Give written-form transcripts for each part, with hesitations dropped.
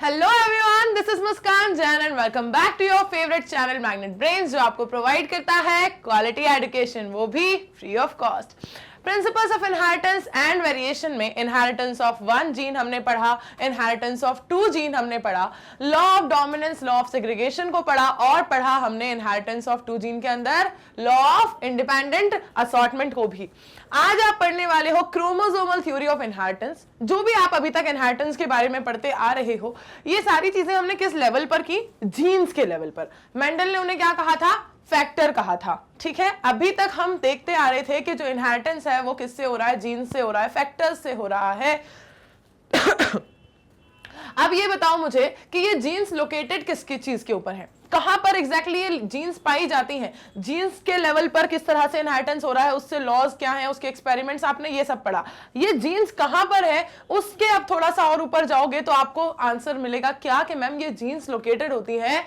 Hello everyone, this is Muskan Jain and welcome back to your favourite channel Magnet Brains, जो आपको provide करता है quality education, वो भी free of cost. Principles of inheritance and variation में inheritance of one gene हमने पढ़ा, inheritance of two gene हमने पढ़ा, law of dominance, law of segregation को पढ़ा और पढ़ा हमने इनहेरिटेंस ऑफ टू जीन के अंदर लॉ ऑफ इंडिपेंडेंट असॉर्टमेंट को भी। आज आप पढ़ने वाले हो क्रोमोसोमल थ्योरी ऑफ इनहेरिटेंस। जो भी आप अभी तक इनहेरिटेंस के बारे में पढ़ते आ रहे हो, ये सारी चीजें हमने किस लेवल पर की? जीन्स के लेवल पर। मेंडल ने उन्हें क्या कहा था? फैक्टर कहा था। ठीक है, अभी तक हम देखते आ रहे थे कि जो इनहेरिटेंस है वो किससे हो रहा है? जीन्स से हो रहा है, फैक्टर्स से हो रहा है। अब ये बताओ मुझे कि ये जीन्स लोकेटेड किसकी चीज के ऊपर है? कहां पर एग्जैक्टली ये जीन्स पाई जाती हैं? जीन्स के लेवल पर किस तरह से इनहेरिटेंस हो रहा है, उससे लॉज क्या है, उसके एक्सपेरिमेंट्स आपने ये सब पढ़ा। ये जीन्स कहां पर है, उसके अब थोड़ा सा और ऊपर जाओगे तो आपको आंसर मिलेगा क्या कि मैम ये जीन्स लोकेटेड होती है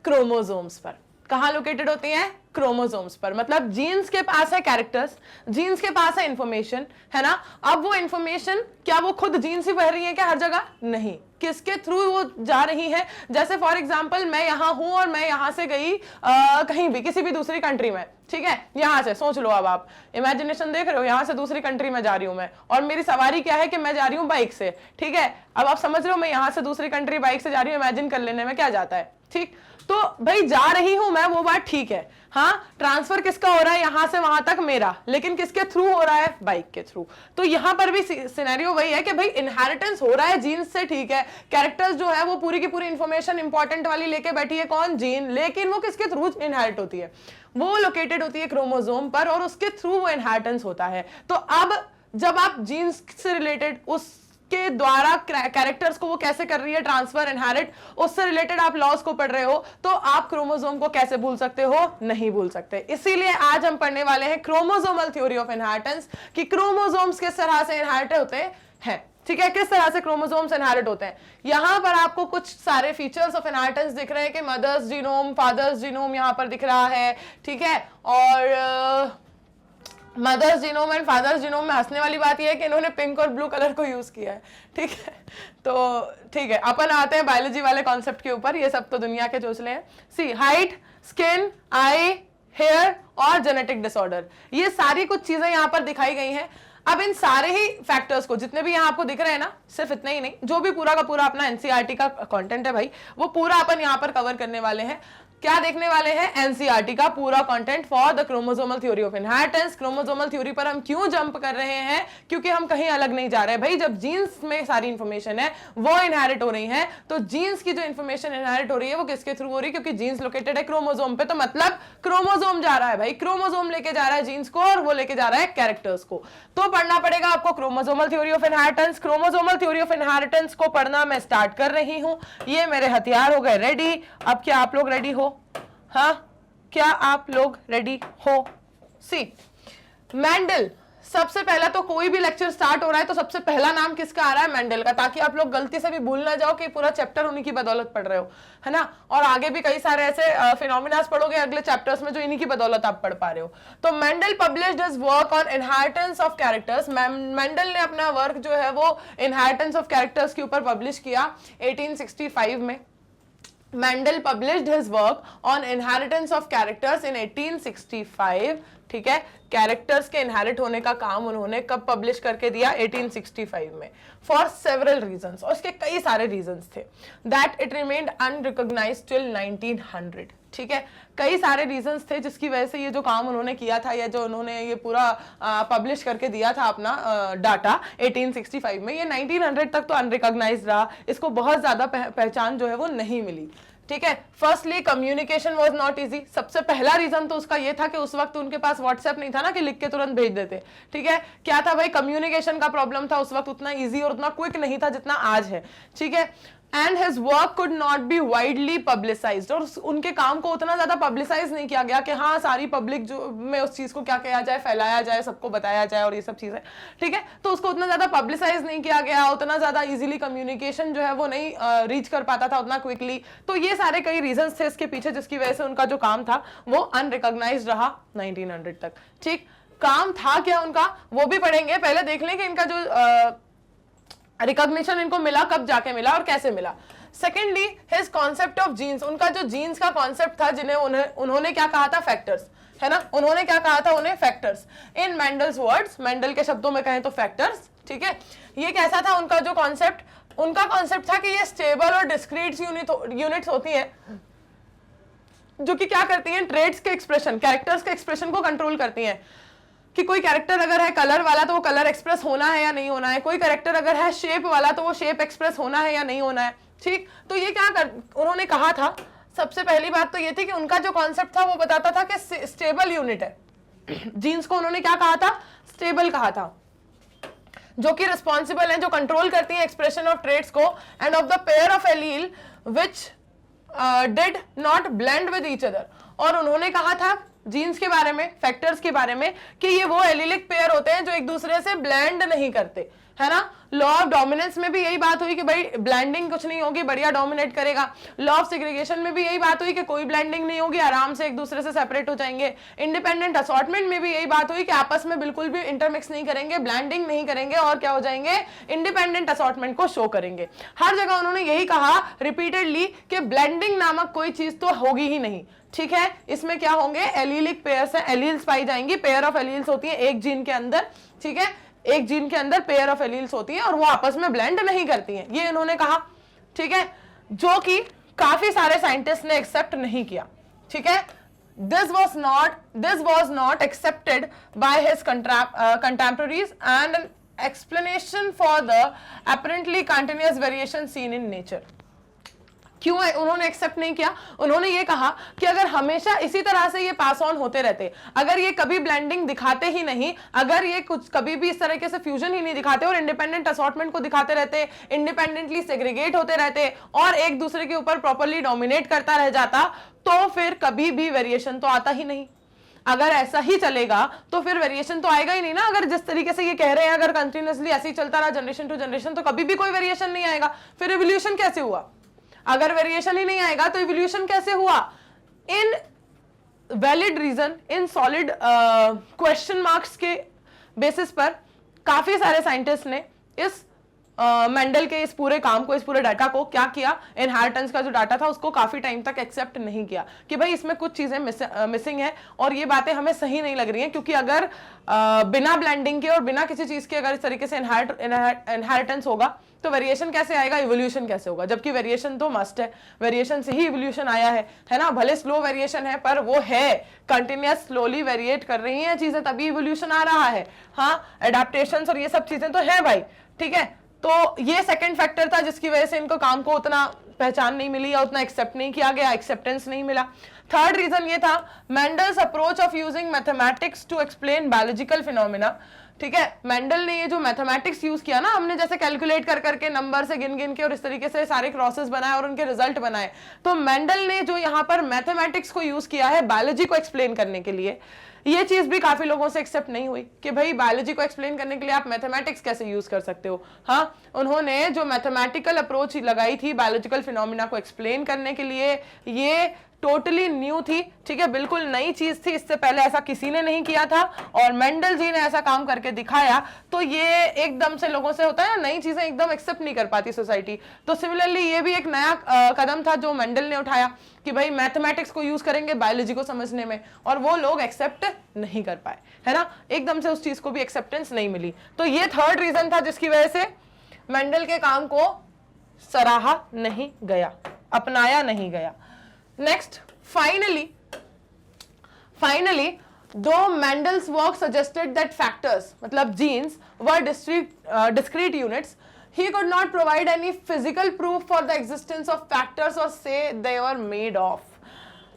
क्रोमोसोम्स पर। कहां लोकेटेड होती हैं? क्रोमोसोम्स पर। मतलब जीन्स के पास है कैरेक्टर्स, जीन्स के पास है इंफॉर्मेशन, है ना। अब वो इंफॉर्मेशन क्या वो खुद जीन्स ही बह रही है क्या हर जगह? नहीं, किसके थ्रू वो जा रही है? जैसे फॉर एग्जांपल मैं यहां हूं और मैं यहां से गई कहीं भी किसी भी दूसरी कंट्री में, ठीक है, यहां से सोच लो, अब आप इमेजिनेशन देख रहे हो, यहां से दूसरी कंट्री में जा रही हूं मैं, और मेरी सवारी क्या है कि मैं जा रही हूं बाइक से। ठीक है, अब आप समझ रहे हो मैं यहां से दूसरी कंट्री बाइक से जा रही हूं, इमेजिन कर लेने में क्या जाता है। ठीक, तो भाई जा रही हूं मैं, वो बात ठीक है। हाँ, ट्रांसफर किसका हो रहा है यहां से वहां तक? मेरा, लेकिन किसके थ्रू हो रहा है? बाइक के थ्रू। तो यहां पर भी सिनेरियो वही है कि भाई इनहेरिटेंस हो रहा है जीन्स से, ठीक है, कैरेक्टर्स जो है वो पूरी की पूरी इंफॉर्मेशन इंपॉर्टेंट वाली लेके बैठी है कौन? जीन, लेकिन वो किसके थ्रू इनहेरिट होती है? वो लोकेटेड होती है क्रोमोसोम पर और उसके थ्रू वो इनहेरिटेंस होता है। तो अब जब आप जीन्स से रिलेटेड उस के द्वारा कैरेक्टर्स को वो कैसे कर रही है ट्रांसफर, इनहेरिट, उससे रिलेटेड आप लॉज को पढ़ रहे हो, तो आप क्रोमोसोम को कैसे भूल सकते हो? नहीं भूल सकते। इसीलिए आज हम पढ़ने वाले हैं क्रोमोसोमल थ्योरी ऑफ इनहेरिटेंस, कि क्रोमोसोम्स किस तरह से इनहेरिट होते हैं। ठीक है, किस तरह से क्रोमोसोम्स इनहेरिट होते हैं। यहां पर आपको कुछ सारे फीचर्स ऑफ इनहेरिटेंस दिख रहे हैं कि मदर्स जीनोम, फादर्स जीनोम यहां पर दिख रहा है। ठीक है, और mother's genome and father's genome में हंसने वाली बात यह है कि इन्होंने पिंक और ब्लू कलर को यूज किया है। ठीक है, तो ठीक है, अपन आते हैं बायोलॉजी वाले कॉन्सेप्ट के ऊपर। ये सब तो दुनिया के चोचले हैं। सी, हाइट, स्किन, आई, हेयर और जेनेटिक डिसऑर्डर, ये सारी कुछ चीजें यहाँ पर दिखाई गई हैं। अब इन सारे ही फैक्टर्स को, जितने भी यहाँ आपको दिख रहे हैं ना, सिर्फ इतने ही नहीं, जो भी पूरा का पूरा अपना एनसीईआरटी का कंटेंट है भाई, वो पूरा अपन यहाँ पर कवर करने वाले हैं। क्या देखने वाले हैं? एनसीईआरटी का पूरा content for the chromosomal theory of inheritance. Chromosomal theory पर हम क्यों जंप कर रहे हैं? क्योंकि हम कहीं अलग नहीं जा रहे भाई। जब जीन्स में सारी इंफॉर्मेशन है वो इनहेरिट हो रही है, तो जीन्स की जो इंफॉर्मेशन इनहेरिट हो रही है वो किसके थ्रू हो रही है? क्योंकि जीन्स लोकेटेड है क्रोमोसोम पे, तो मतलब क्रोमोसोम जा रहा है भाई, क्रोमोसोम लेके जा रहा है जीन्स को और वो लेके जा रहा है कैरेक्टर्स को। तो पढ़ना पड़ेगा आपको chromosomal theory of inheritance. Chromosomal theory of inheritance को पढ़ना मैं स्टार्ट कर रही हूं। ये मेरे हथियार हो गए रेडी। अब क्या आप लोग रेडी हो? हाँ, क्या आप लोग रेडी हो? सी, मेंडल। सबसे पहला तो कोई भी लेक्चर स्टार्ट हो रहा है तो सबसे पहला नाम किसका आ रहा है? मेंडल का, ताकि आप लोग गलती से भी भूल ना जाओ कि पूरा चैप्टर उन्हीं की बदौलत पढ़ रहे हो, है ना। और आगे भी कई सारे ऐसे फिनोमिनास पढ़ोगे अगले चैप्टर्स में जो इन्हीं की बदौलत आप पढ़ पा रहे हो। तो Mendel published his work on inheritance of characters. Mendel ने अपना वर्क जो है वो इनहेरिटेंस ऑफ कैरेक्टर्स के ऊपर पब्लिश किया 1865 में। Mendel published his work on inheritance of characters in 1865। ठीक है, कैरेक्टर्स के इनहेरिट होने का काम उन्होंने कब पब्लिश करके दिया? 1865 में। फॉर सेवरल रीजंस, और इसके कई सारे रीजंस थे। That it remained unrecognised till 1900। ठीक है, कई सारे रीजंस थे जिसकी वजह से ये जो काम उन्होंने किया था, या जो उन्होंने ये पूरा पब्लिश करके दिया था अपना डाटा 1865 में, ये 1900 तक तो अनरिकॉग्नाइज्ड रहा। इसको बहुत ज्यादा पहचान जो है वो नहीं मिली। ठीक है, firstly communication was not easy. सबसे पहला रीजन तो उसका ये था कि उस वक्त उनके पास व्हाट्सएप नहीं था ना कि लिख के तुरंत भेज देते। ठीक है, क्या था भाई? कम्युनिकेशन का प्रॉब्लम था उस वक्त, उतना इजी और उतना क्विक नहीं था जितना आज है। ठीक है, and his work could not be widely publicised, और उनके काम को उतना ज्यादा पब्लिसाइज नहीं किया गया कि हाँ सारी पब्लिक जो में उस चीज को क्या किया जाए, फैलाया जाए, सबको बताया जाए और ये सब चीजें। ठीक है, तो उसको उतना ज्यादा पब्लिसाइज नहीं किया गया, उतना ज्यादा इजीली कम्युनिकेशन जो है वो नहीं रीच कर पाता था उतना क्विकली। तो ये सारे कई रीजंस थे इसके पीछे जिसकी वजह से उनका जो काम था वो अनरिकॉग्नाइज्ड रहा 1900 तक। ठीक, काम था क्या उनका वो भी पढ़ेंगे। पहले देख लें कि इनका जो रिकॉग्निशन इनको मिला, कब जाके मिला और कैसे मिला। Secondly his concept of genes, उनका जो जीन्स का कॉन्सेप्ट था, जिन्हें उन्होंने क्या कहा था, फैक्टर्स, है ना, उन्होंने क्या कहा था उन्हें, फैक्टर्स। इन मेंडल्स वर्ड्स, मेंडल के शब्दों में कहें तो फैक्टर्स, ठीक है। ये कैसा था उनका जो कॉन्सेप्ट, उनका कॉन्सेप्ट था कि ये स्टेबल और डिस्क्रीट यूनिट्स होती हैं जो कि क्या करती हैं, ट्रेड्स के एक्सप्रेशन, कैरेक्टर्स के एक्सप्रेशन को कंट्रोल करती हैं। कि कोई कैरेक्टर अगर है कलर वाला तो वो कलर एक्सप्रेस होना है या नहीं होना है, कोई कैरेक्टर अगर है शेप वाला तो वो शेप एक्सप्रेस होना है या नहीं होना है, ठीक। तो ये क्या उन्होंने कहा था, सबसे पहली बात तो ये थी कि उनका जो कॉन्सेप्ट था वो बताता था कि स्टेबल यूनिट है। जीन्स को उन्होंने क्या कहा था, स्टेबल कहा था, जो कि रिस्पॉन्सिबल है, जो कंट्रोल करती है एक्सप्रेशन ऑफ ट्रेड्स को, end of the pair of allele which did not blend with each other. और उन्होंने कहा था जीन्स के बारे में, फैक्टर्स के बारे में, कि ये वो एलिलिक पेयर होते हैं जो एक दूसरे से ब्लेंड नहीं करते, है ना। लॉ ऑफ डोमिनेंस में भी यही बात हुई कि भाई ब्लेंडिंग कुछ नहीं होगी, बढ़िया डोमिनेट करेगा। लॉ ऑफ सेग्रीगेशन में भी यही बात हुई कि कोई ब्लेंडिंग नहीं होगी, आराम से एक दूसरे से सेपरेट हो जाएंगे। इंडिपेंडेंट असॉर्टमेंट में भी यही बात हुई कि आपस में बिल्कुल भी इंटरमिक्स नहीं करेंगे, ब्लेंडिंग नहीं करेंगे, और क्या हो जाएंगे, इंडिपेंडेंट असॉर्टमेंट को शो करेंगे। हर जगह उन्होंने यही कहा रिपीटेडली कि ब्लेंडिंग नामक कोई चीज तो होगी ही नहीं, ठीक है। इसमें क्या होंगे, एलीलिक पेयर्स हैं, एलील्स पाई जाएंगी, पेयर ऑफ एलील्स होती है एक जीन के अंदर, ठीक है, एक जीन के अंदर पेयर ऑफ एलील्स होती है और वो आपस में ब्लेंड नहीं करती हैं, ये इन्होंने कहा, ठीक है, जो कि काफी सारे साइंटिस्ट ने एक्सेप्ट नहीं किया, ठीक है। this was not accepted by his contemporaries and an explanation for the apparently continuous variation seen in nature। क्यों उन्होंने एक्सेप्ट नहीं किया, उन्होंने ये कहा कि अगर हमेशा इसी तरह से ये पास ऑन होते रहते, अगर ये कभी ब्लेंडिंग दिखाते ही नहीं, अगर ये कुछ कभी भी इस तरीके से फ्यूजन ही नहीं दिखाते और इंडिपेंडेंट असॉर्टमेंट को दिखाते रहते, इंडिपेंडेंटली सेग्रीगेट होते रहते और एक दूसरे के ऊपर प्रॉपर्ली डोमिनेट करता रह जाता, तो फिर कभी भी वेरिएशन तो आता ही नहीं। अगर ऐसा ही चलेगा तो फिर वेरिएशन तो आएगा ही नहीं ना। अगर जिस तरीके से ये कह रहे हैं अगर कंटिन्यूअसली ऐसे ही चलता रहा जनरेशन टू जनरेशन तो कभी भी कोई वेरिएशन नहीं आएगा, फिर इवोल्यूशन कैसे हुआ? अगर वेरिएशन ही नहीं आएगा तो इवोल्यूशन कैसे हुआ? In valid reason, in solid question marks के बेसिस पर काफी सारे साइंटिस्ट ने इस मेंडल के इस पूरे काम को, इस पूरे डाटा को क्या किया, इनहेरिटेंस का जो डाटा था उसको काफी टाइम तक एक्सेप्ट नहीं किया कि भाई इसमें कुछ चीजें मिसिंग है और ये बातें हमें सही नहीं लग रही हैं, क्योंकि अगर बिना ब्लेंडिंग के और बिना किसी चीज के अगर इस तरीके से इनहेरिटेंस होगा तो वेरिएशन कैसे आएगा, इवोल्यूशन कैसे होगा? जबकि वेरिएशन तो मस्ट है, वेरिएशन से ही इवोल्यूशन आया है ना। भले स्लो वेरिएशन है पर वो है, कंटिन्यूअस स्लोली वेरिएट कर रही हैं चीजें, तभी इवोल्यूशन आ रहा है। हाँ, एडाप्टेशंस और ये सब चीजें तो है भाई, ठीक है। तो ये सेकंड फैक्टर था जिसकी वजह से इनको काम को उतना पहचान नहीं मिली या उतना एक्सेप्ट नहीं किया गया, एक्सेप्टेंस नहीं मिला। थर्ड रीजन ये था Mendel's approach of using mathematics to explain biological phenomena. ठीक है, मेंडल ने ये जो मैथमेटिक्स यूज किया ना, हमने जैसे कैलकुलेट कर करके नंबर से गिन गिन के और इस तरीके से सारे क्रॉसेस बनाए और उनके रिजल्ट बनाए, तो मेंडल ने जो यहाँ पर मैथमेटिक्स को यूज किया है बायोलॉजी को एक्सप्लेन करने के लिए, ये चीज भी काफी लोगों से एक्सेप्ट नहीं हुई कि भाई बायोलॉजी को एक्सप्लेन करने के लिए आप मैथमेटिक्स कैसे यूज कर सकते हो। हाँ, उन्होंने जो मैथमेटिकल अप्रोच लगाई थी बायोलॉजिकल फिनोमिना को एक्सप्लेन करने के लिए, ये टोटली न्यू थी, ठीक है, बिल्कुल नई चीज थी, इससे पहले ऐसा किसी ने नहीं किया था और मेंडल जी ने ऐसा काम करके दिखाया। तो ये एकदम से लोगों से होता है ना, नई चीजें एकदम एक्सेप्ट नहीं कर पाती सोसाइटी। तो सिमिलरली ये भी एक नया कदम था जो मेंडल ने उठाया कि भाई मैथमेटिक्स को यूज करेंगे बायोलॉजी को समझने में, और वो लोग एक्सेप्ट नहीं कर पाए, है ना, एकदम से उस चीज को भी एक्सेप्टेंस नहीं मिली। तो ये थर्ड रीजन था जिसकी वजह से मेंडल के काम को सराहा नहीं गया, अपनाया नहीं गया। Next, finally, though Mendel's work suggested that factors, मतलब genes, were discrete units, he could not provide any physical proof for the existence of factors or say they were made of.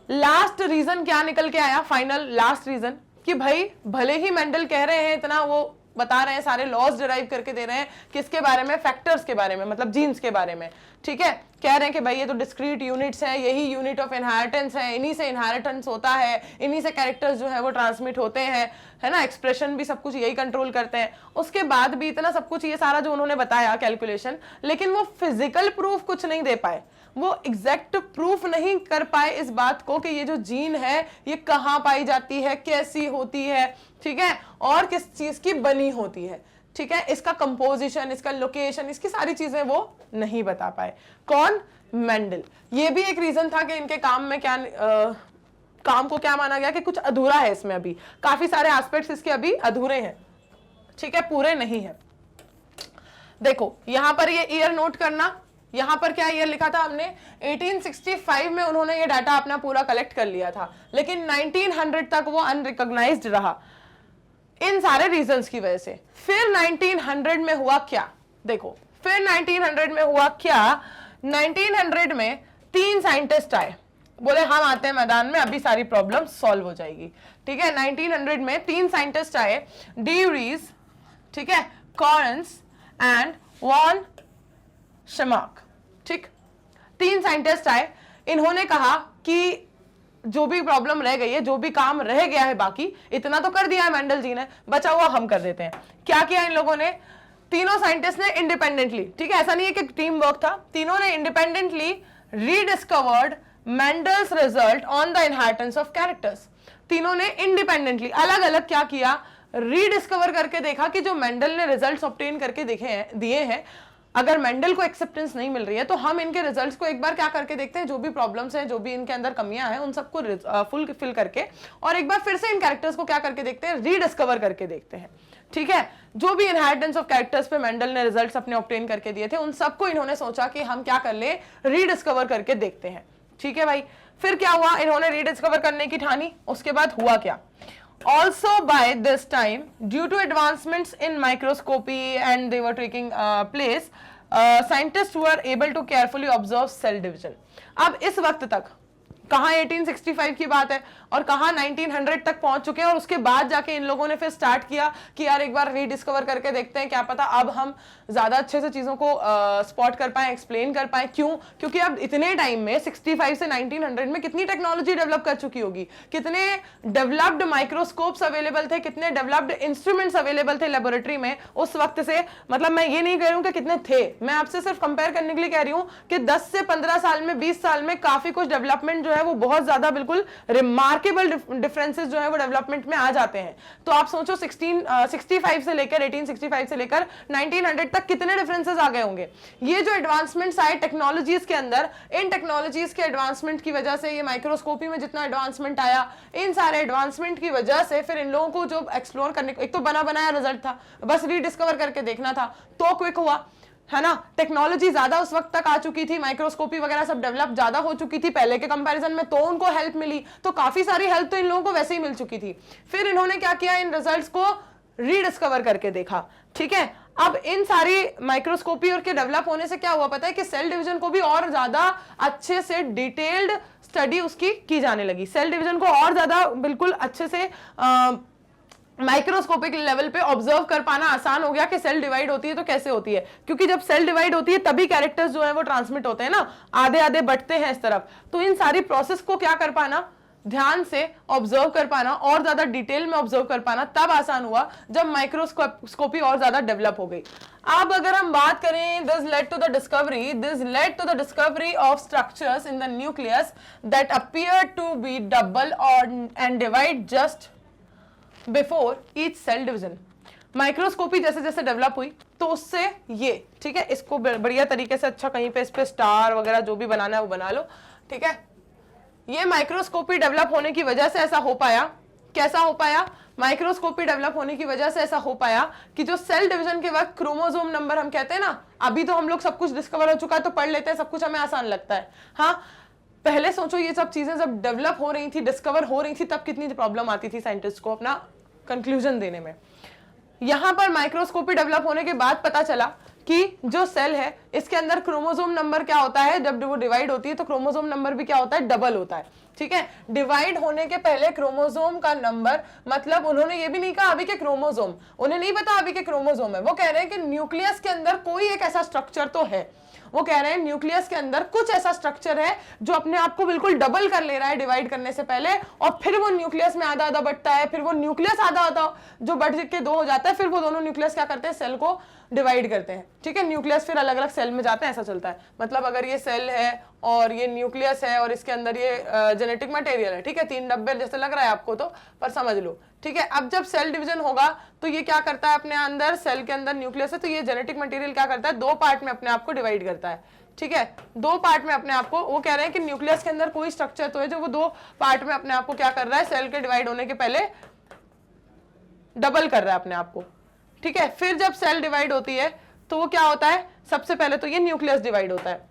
Last reason क्या निकल के आया? Final last reason कि भाई भले ही Mendel कह रहे हैं इतना, वो बता रहे हैं, सारे लॉज डिराइव करके दे रहे हैं किसके बारे में, फैक्टर्स के बारे में, मतलब जीन्स के बारे में, ठीक है, कह रहे हैं कि भाई ये तो डिस्क्रीट यूनिट्स हैं, यही यूनिट ऑफ इनहेरिटेंस है, इन्हीं से इनहेरिटेंस होता है, इन्हीं से कैरेक्टर्स जो है वो ट्रांसमिट होते हैं, है ना, एक्सप्रेशन भी सब कुछ यही कंट्रोल करते हैं। उसके बाद भी इतना सब कुछ ये सारा जो उन्होंने बताया कैलकुलेशन, लेकिन वो फिजिकल प्रूफ कुछ नहीं दे पाए, वो एग्जैक्ट प्रूफ नहीं कर पाए इस बात को कि ये जो जीन है ये कहाँ पाई जाती है, कैसी होती है, ठीक है, और किस चीज की बनी होती है। ठीक है, इसका कंपोजिशन, इसका लोकेशन, इसकी सारी चीजें वो नहीं बता पाए। कौन? मेंडल। ये भी एक रीजन था कि इनके काम में क्या काम को क्या माना गया कि कुछ अधूरा है इसमें, अभी काफी सारे एस्पेक्ट्स इसके अभी अधूरे हैं, ठीक है, पूरे नहीं है। देखो यहां पर ये ईयर नोट करना, यहां पर क्या ईयर लिखा था हमने, 1865 में उन्होंने ये डाटा अपना पूरा कलेक्ट कर लिया था, लेकिन 1900 तक वो अनरिकॉग्नाइज्ड रहा इन सारे रीजंस की वजह से। फिर 1900 में हुआ क्या, देखो फिर 1900 में हुआ क्या, 1900 में 3 साइंटिस्ट आए, बोले हम आते हैं मैदान में, अभी सारी प्रॉब्लम सॉल्व हो जाएगी, ठीक है। 1900 में 3 साइंटिस्ट आए, डी रीज, ठीक है, कॉरेंस एंड वॉन शमाक, ठीक, 3 साइंटिस्ट आए। इन्होंने कहा कि जो भी प्रॉब्लम रह गई है, जो भी काम रह गया है बाकी, इतना तो कर दिया है मेंडल जी ने, बचा हुआ हम कर देते हैं। क्या किया इन लोगों ने, तीनों साइंटिस्ट ने इंडिपेंडेंटली, ठीक है, ऐसा नहीं है कि टीम वर्क था, तीनों ने independently rediscovered Mendel's result on the inheritance of characters. तीनों ने इंडिपेंडेंटली अलग अलग क्या किया, रीडिस्कवर करके देखा कि जो मेंडल ने रिजल्ट्स ऑब्टेन करके दिए हैं, अगर मेंडल को एक्सेप्टेंस नहीं मिल रही है तो हम इनके रिजल्ट्स को एक बार क्या करके देखते हैं, जो भी प्रॉब्लम्स हैं, जो भी इनके अंदर कमियां हैं, उन सबको फुल करके और एक बार फिर से इन कैरेक्टर्स को क्या करके देखते हैं, रीडिस्कवर करके देखते हैं, ठीक है। जो भी इनहेरिटेंस ऑफ कैरेक्टर्स पे मेंडल ने रिजल्ट्स अपने ऑब्टेन करके दिए थे, उन सबको इन्होंने सोचा कि हम क्या कर ले, रीडिस्कवर करके देखते हैं, ठीक है भाई। फिर क्या हुआ, इन्होंने रीडिस्कवर करने की ठानी, उसके बाद हुआ क्या, also by this time due to advancements in microscopy and they were taking place, scientists were able to carefully observe cell division। अब इस वक्त तक कहाँ 1865 की बात है और कहाँ 1900 तक पहुंच चुके हैं, और उसके बाद जाके इन लोगों ने फिर स्टार्ट किया कि यार एक बार रीडिस्कवर करके देखते हैं, क्या पता अब हम ज्यादा अच्छे से चीजों को स्पॉट कर पाए, एक्सप्लेन कर पाए। क्यों? क्योंकि अब इतने टाइम में 65 से 1900 में कितनी टेक्नोलॉजी डेवलप कर चुकी होगी, कितने डेवलप्ड माइक्रोस्कोप्स अवेलेबल थे, कितने डेवलप्ड इंस्ट्रूमेंट्स अवेलेबल थे लेबोरेटरी में उस वक्त से। मतलब मैं ये नहीं कह रही हूँ कि कितने थे, मैं आपसे सिर्फ कंपेयर करने के लिए कह रही हूँ कि 10 से 15 साल में, 20 साल में काफी कुछ डेवलपमेंट जो है वो बहुत ज्यादा बिल्कुल रिमार्केबल डिफरेंसेस जो है वो डेवलपमेंट में आ जाते हैं। तो आप सोचो 1865 से लेकर 1900 तक कितने डिफरेंसेस आ गए होंगे। ये जो एडवांसमेंट्स आए टेक्नोलॉजीज के अंदर, इन टेक्नोलॉजीज के एडवांसमेंट की वजह से, ये माइक्रोस्कोपी में जितना एडवांसमेंट आया, इन सारे एडवांसमेंट की वजह से फिर इन लोगों को जो एक्सप्लोर करने को, एक तो बना बनाया रिजल्ट था, बस रीडिस्कवर करके देखना था, तो क्विक हुआ, है ना। टेक्नोलॉजी ज्यादा उस वक्त तक आ चुकी थी, माइक्रोस्कोपी वगैरह सब डेवलप ज्यादा हो चुकी थी पहले के कंपैरिजन में, तो उनको हेल्प मिली, तो काफी सारी हेल्प तो इन लोगों को वैसे ही मिल चुकी थी। फिर इन्होंने क्या किया, इन रिजल्ट्स को रीडिस्कवर करके देखा, ठीक है। अब इन सारी माइक्रोस्कोपी और के डेवलप होने से क्या हुआ पता है कि सेल डिवीजन को भी और ज्यादा अच्छे से डिटेल्ड स्टडी उसकी की जाने लगी। सेल डिवीजन को और ज्यादा बिल्कुल अच्छे से माइक्रोस्कोपिक लेवल पे ऑब्जर्व कर पाना आसान हो गया कि सेल डिवाइड होती है तो कैसे होती है, क्योंकि जब सेल डिवाइड होती है तभी कैरेक्टर्स जो है वो ट्रांसमिट होते हैं ना, आधे आधे बढ़ते हैं इस तरफ। तो इन सारी प्रोसेस को क्या कर पाना, ध्यान से ऑब्जर्व कर पाना और ज्यादा डिटेल में ऑब्जर्व कर पाना तब आसान हुआ जब माइक्रोस्कोपी और ज्यादा डेवलप हो गई। अब अगर हम बात करें, this led to the discovery of structures in the nucleus that appear to be double और and divide just before each cell division. Microscopy जैसे जैसे डेवलप हुई तो उससे ये, ठीक है, इसको बढ़िया तरीके से अच्छा कहीं पे इस पे स्टार वगैरह जो भी बनाना है वो बना लो, ठीक है। ये माइक्रोस्कोपी डेवलप होने की वजह से ऐसा हो पाया, कैसा हो पाया, माइक्रोस्कोपी डेवलप होने की वजह से ऐसा हो पाया कि जो सेल डिवीजन के वक्त क्रोमोसोम नंबर हम कहते हैं ना, अभी तो हम लोग सब कुछ डिस्कवर हो चुका है तो पढ़ लेते हैं, सब कुछ हमें आसान लगता है। हाँ, पहले सोचो ये सब चीजें जब डेवलप हो रही थी, डिस्कवर हो रही थी, तब कितनी प्रॉब्लम आती थी साइंटिस्ट को अपना कंक्लूजन देने में। यहां पर माइक्रोस्कोपी डेवलप होने के बाद पता चला कि जो सेल है इसके अंदर क्रोमोसोम नंबर क्या होता है, जब वो डिवाइड होती है तो क्रोमोसोम नंबर भी क्या होता है, डबल होता है, ठीक है। डिवाइड होने के पहले क्रोमोसोम का नंबर, मतलब उन्होंने ये भी नहीं कहा अभी के क्रोमोसोम, उन्हें नहीं पता अभी के क्रोमोसोम है, वो कह रहे हैं कि न्यूक्लियस के अंदर कोई एक ऐसा स्ट्रक्चर तो है, वो कह रहे हैं न्यूक्लियस के अंदर कुछ ऐसा स्ट्रक्चर है जो अपने आप को बिल्कुल डबल कर ले रहा है डिवाइड करने से पहले, और फिर वो न्यूक्लियस में आधा आधा बढ़ता है, फिर वो न्यूक्लियस आधा आधा जो बढ़ के 2 हो जाता है, फिर वो दोनों न्यूक्लियस क्या करते हैं, सेल को डिवाइड करते हैं, ठीक है। न्यूक्लियस फिर अलग अलग सेल में जाते हैं, ऐसा चलता है। मतलब अगर ये सेल है और ये न्यूक्लियस है और इसके अंदर ये जेनेटिक मटेरियल है, ठीक है, 3 डब्बे जैसे लग रहा है आपको तो, पर समझ लो, ठीक है। अब जब सेल डिवीजन होगा तो ये क्या करता है अपने अंदर, सेल के अंदर न्यूक्लियस है तो ये जेनेटिक मटेरियल क्या करता है, 2 पार्ट में अपने आप को डिवाइड करता है, ठीक है, 2 पार्ट में अपने आप को। वो कह रहे हैं कि न्यूक्लियस के अंदर कोई स्ट्रक्चर तो है जो वो 2 पार्ट में अपने आप को क्या कर रहा है, सेल के डिवाइड होने के पहले डबल कर रहा है अपने आप को, ठीक है। फिर जब सेल डिवाइड होती है तो वो क्या होता है, सबसे पहले तो ये न्यूक्लियस डिवाइड होता है,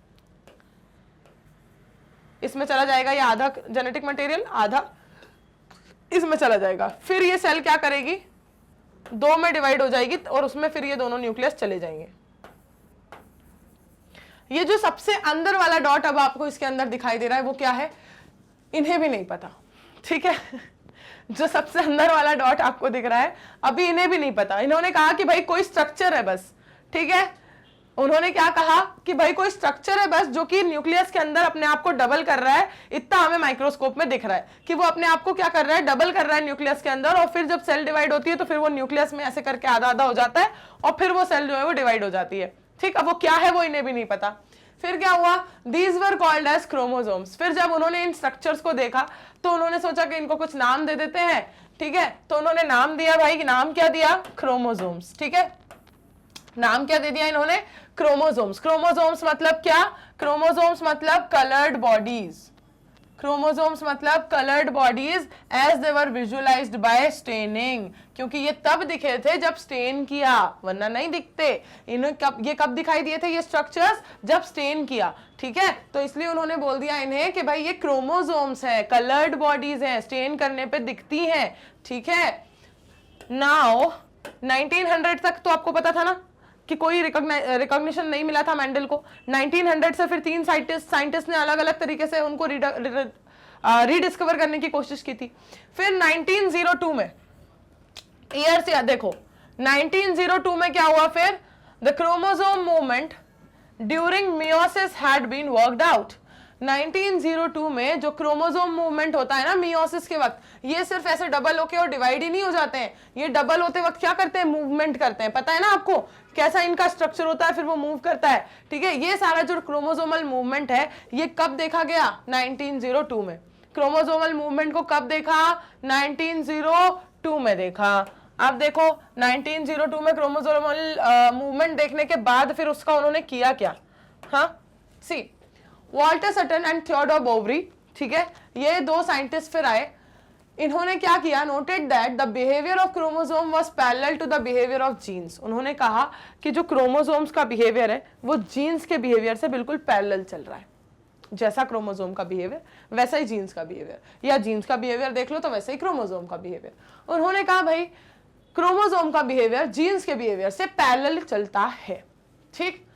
इसमें चला जाएगा ये आधा जेनेटिक मटेरियल, आधा इसमें चला जाएगा। फिर ये सेल क्या करेगी, 2 में डिवाइड हो जाएगी और उसमें फिर ये दोनों न्यूक्लियस चले जाएंगे। ये जो सबसे अंदर वाला डॉट अब आपको इसके अंदर दिखाई दे रहा है वो क्या है, इन्हें भी नहीं पता, ठीक है। जो सबसे अंदर वाला डॉट आपको दिख रहा है अभी इन्हें भी नहीं पता। इन्होंने कहा कि भाई कोई स्ट्रक्चर है बस, ठीक है। उन्होंने क्या कहा कि भाई कोई स्ट्रक्चर है बस जो कि न्यूक्लियस के अंदर अपने आप को डबल कर रहा है, इतना हमें माइक्रोस्कोप में दिख रहा है कि वो अपने आप को क्या कर रहा है, डबल कर रहा है न्यूक्लियस के अंदर। और फिर जब सेल डिवाइड होती है तो फिर वो न्यूक्लियस में ऐसे करके आधा आधा हो जाता है और फिर वो सेल जो है वो डिवाइड हो जाती है, ठीक। अब वो क्या है वो इन्हें भी नहीं पता। फिर क्या हुआ, these were called as chromosomes. फिर जब उन्होंने इन स्ट्रक्चर्स को देखा तो उन्होंने सोचा कि इनको कुछ नाम दे देते हैं, ठीक है। तो उन्होंने नाम दिया, भाई नाम क्या दिया, क्रोमोसोम्स, ठीक है। नाम क्या दे दिया इन्होंने, क्रोमोसोम्स। क्रोमोसोम्स मतलब क्या, क्रोमोसोम्स मतलब कलर्ड बॉडीज, क्रोमोसोम्स मतलब coloured bodies as they were visualised by staining, क्योंकि ये तब दिखे थे जब स्टेन किया, वरना नहीं दिखते। इन्हें कब दिखाई दिए थे ये स्ट्रक्चर्स, जब स्टेन किया, ठीक है। तो इसलिए उन्होंने बोल दिया इन्हें कि भाई ये क्रोमोसोम्स है, कलर्ड बॉडीज हैं, स्टेन करने पे दिखती हैं, ठीक है। नाउ 1900 तक तो आपको पता था ना कि कोई रिकॉग्निशन नहीं मिला था मेंडल को। 1900 से फिर 3 साइंटिस्ट ने अलग अलग तरीके से उनको रीडिस्कवर करने की कोशिश की थी। फिर 1902 में, ईयर से देखो, 1902 में क्या हुआ, फिर the chromosome movement during meiosis had been worked out. 1902 में जो क्रोमोसोम मूवमेंट होता है ना मियोसिस के वक्त, ये सिर्फ ऐसे डबल होके और डिवाइड ही नहीं हो जाते हैं, ये डबल होते वक्त क्या करते हैं, मूवमेंट करते हैं। पता है ना आपको कैसा इनका स्ट्रक्चर होता है, फिर वो मूव करता है, ठीक है। ये सारा जो क्रोमोसोमल मूवमेंट है ये कब देखा गया, 1902 में। क्रोमोसोमल मूवमेंट को कब देखा, 1902 में देखा। अब देखो 1902 में क्रोमोसोमल मूवमेंट देखने के बाद फिर उसका उन्होंने किया क्या, हाँ, see Walter Sutton and Theodor Boveri, ठीक है, ये 2 साइंटिस्ट फिर आए। इन्होंने क्या किया, noted that the behaviour of chromosome was parallel to the behaviour of genes. उन्होंने कहा कि जो क्रोमोसोम्स का बिहेवियर है वो जीन्स के बिहेवियर से बिल्कुल पैरेलल चल रहा है। जैसा क्रोमोसोम का बिहेवियर वैसा ही जीन्स का बिहेवियर, या जीन्स का बिहेवियर देख लो तो वैसे ही क्रोमोसोम का बिहेवियर। उन्होंने कहा भाई क्रोमोसोम का बिहेवियर जीन्स के बिहेवियर से पैरेलल चलता है, ठीक,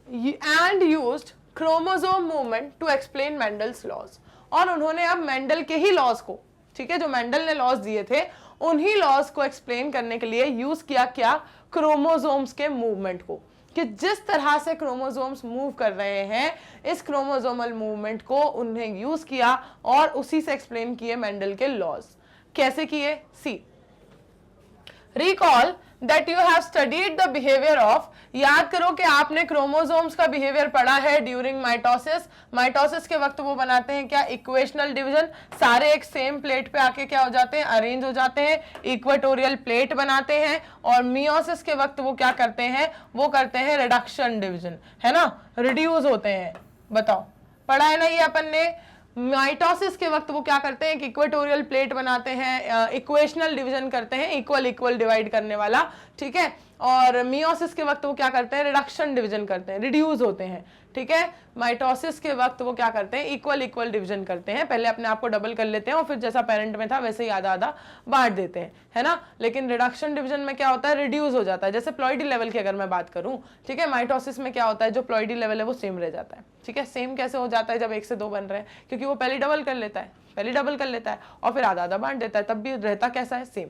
and used chromosome movement to explain Mendel's laws. और उन्होंने अब मेंडल के ही लॉज को, ठीक है, जो मेंडल ने लॉज दिए थे उन्हीं लॉज को एक्सप्लेन करने के लिए यूज किया क्या, क्रोमोसोम्स के मूवमेंट को, कि जिस तरह से क्रोमोसोम्स मूव कर रहे हैं इस क्रोमोसोमल मूवमेंट को उन्हें यूज किया और उसी से एक्सप्लेन किए मेंडल के लॉज। कैसे किए, see recall that you have studied the behaviour of, याद करो कि आपने क्रोमोसोम्स का बिहेवियर पढ़ा है ड्यूरिंग माइटोसिस। माइटोसिस के वक्त वो बनाते हैं क्या, इक्वेशनल डिवीजन, सारे एक सेम प्लेट पे आके क्या हो जाते हैं, अरेंज हो जाते हैं, इक्वेटोरियल प्लेट बनाते हैं। और मियोसिस के वक्त वो क्या करते हैं, वो करते हैं रिडक्शन डिवीजन, है ना, रिड्यूस होते हैं। बताओ पढ़ा है ना ये अपन ने। माइटोसिस के वक्त वो क्या करते हैं कि इक्वेटोरियल प्लेट बनाते हैं, इक्वेशनल डिवीजन करते हैं, इक्वल इक्वल डिवाइड करने वाला, ठीक है। और मियोसिस के वक्त वो क्या करते हैं, रिडक्शन डिवीजन करते हैं, रिड्यूस होते हैं, ठीक है। माइटोसिस के वक्त वो क्या करते हैं, इक्वल इक्वल डिवीजन करते हैं, पहले अपने आप को डबल कर लेते हैं और फिर जैसा पेरेंट में था वैसे ही आधा आधा बांट देते हैं, है ना। लेकिन रिडक्शन डिवीजन में क्या होता है, रिड्यूस हो जाता है। जैसे प्लॉइडी लेवल की अगर मैं बात करूं, ठीक है, माइटोसिस में क्या होता है, जो प्लॉइडी लेवल है वो सेम रह जाता है, ठीक है। सेम कैसे हो जाता है, जब 1 से 2 बन रहे हैं, क्योंकि वो पहले डबल कर लेता है, पहले डबल कर लेता है और फिर आधा आधा बांट देता है, तब भी रहता कैसा है, सेम।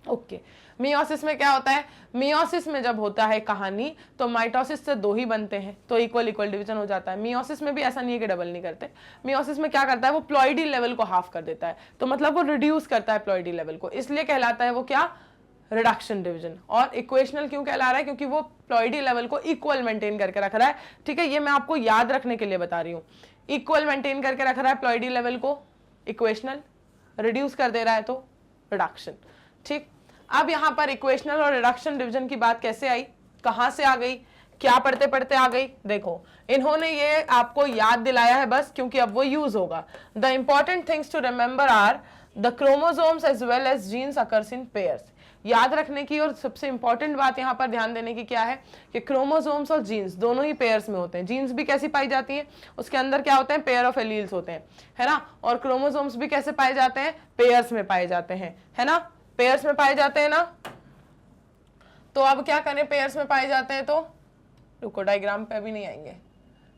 ओके, मियोसिस में क्या होता है, मियोसिस में जब होता है कहानी तो माइटोसिस से 2 ही बनते हैं तो इक्वल इक्वल डिवीजन हो जाता है। मियोसिस में भी ऐसा नहीं है कि डबल नहीं करते, मियोसिस में क्या करता है, वो प्लॉइडी लेवल को हाफ कर देता है, तो मतलब वो रिड्यूस करता है प्लॉइडी लेवल को, इसलिए कहलाता है वो क्या, रिडक्शन डिवीजन। और इक्वेशनल क्यों कहला रहा है? क्योंकि वो प्लॉइडी लेवल को इक्वल मेंटेन करके रख रहा है, ठीक है। ये मैं आपको याद रखने के लिए बता रही हूँ, इक्वल मेंटेन करके रख रहा है प्लॉइडी लेवल को, इक्वेशनल, रिड्यूस कर दे रहा है तो रिडक्शन, ठीक। अब यहाँ पर इक्वेशनल और रिडक्शन डिवीजन की बात कैसे आई, कहाँ से आ गई, क्या पढ़ते पढ़ते आ गई? देखो, इन्होंने ये आपको याद दिलाया है बस, क्योंकि अब वो यूज होगा। The important things to remember are the chromosomes as well as genes occurs in pairs. याद रखने की और सबसे इंपॉर्टेंट बात यहाँ पर ध्यान देने की क्या है कि क्रोमोसोम्स और जीन्स दोनों ही पेयर्स में होते हैं। जीन्स भी कैसी पाई जाती है? उसके अंदर क्या होते हैं? पेयर ऑफ एलील्स होते हैं, है ना। और क्रोमोसोम्स भी कैसे पाए जाते हैं? पेयर्स में पाए जाते हैं, है ना, पेयर्स में पाए जाते हैं ना। तो अब क्या करें, पेयर्स में पाए जाते हैं तो रुको, डायग्राम पे अभी नहीं आएंगे,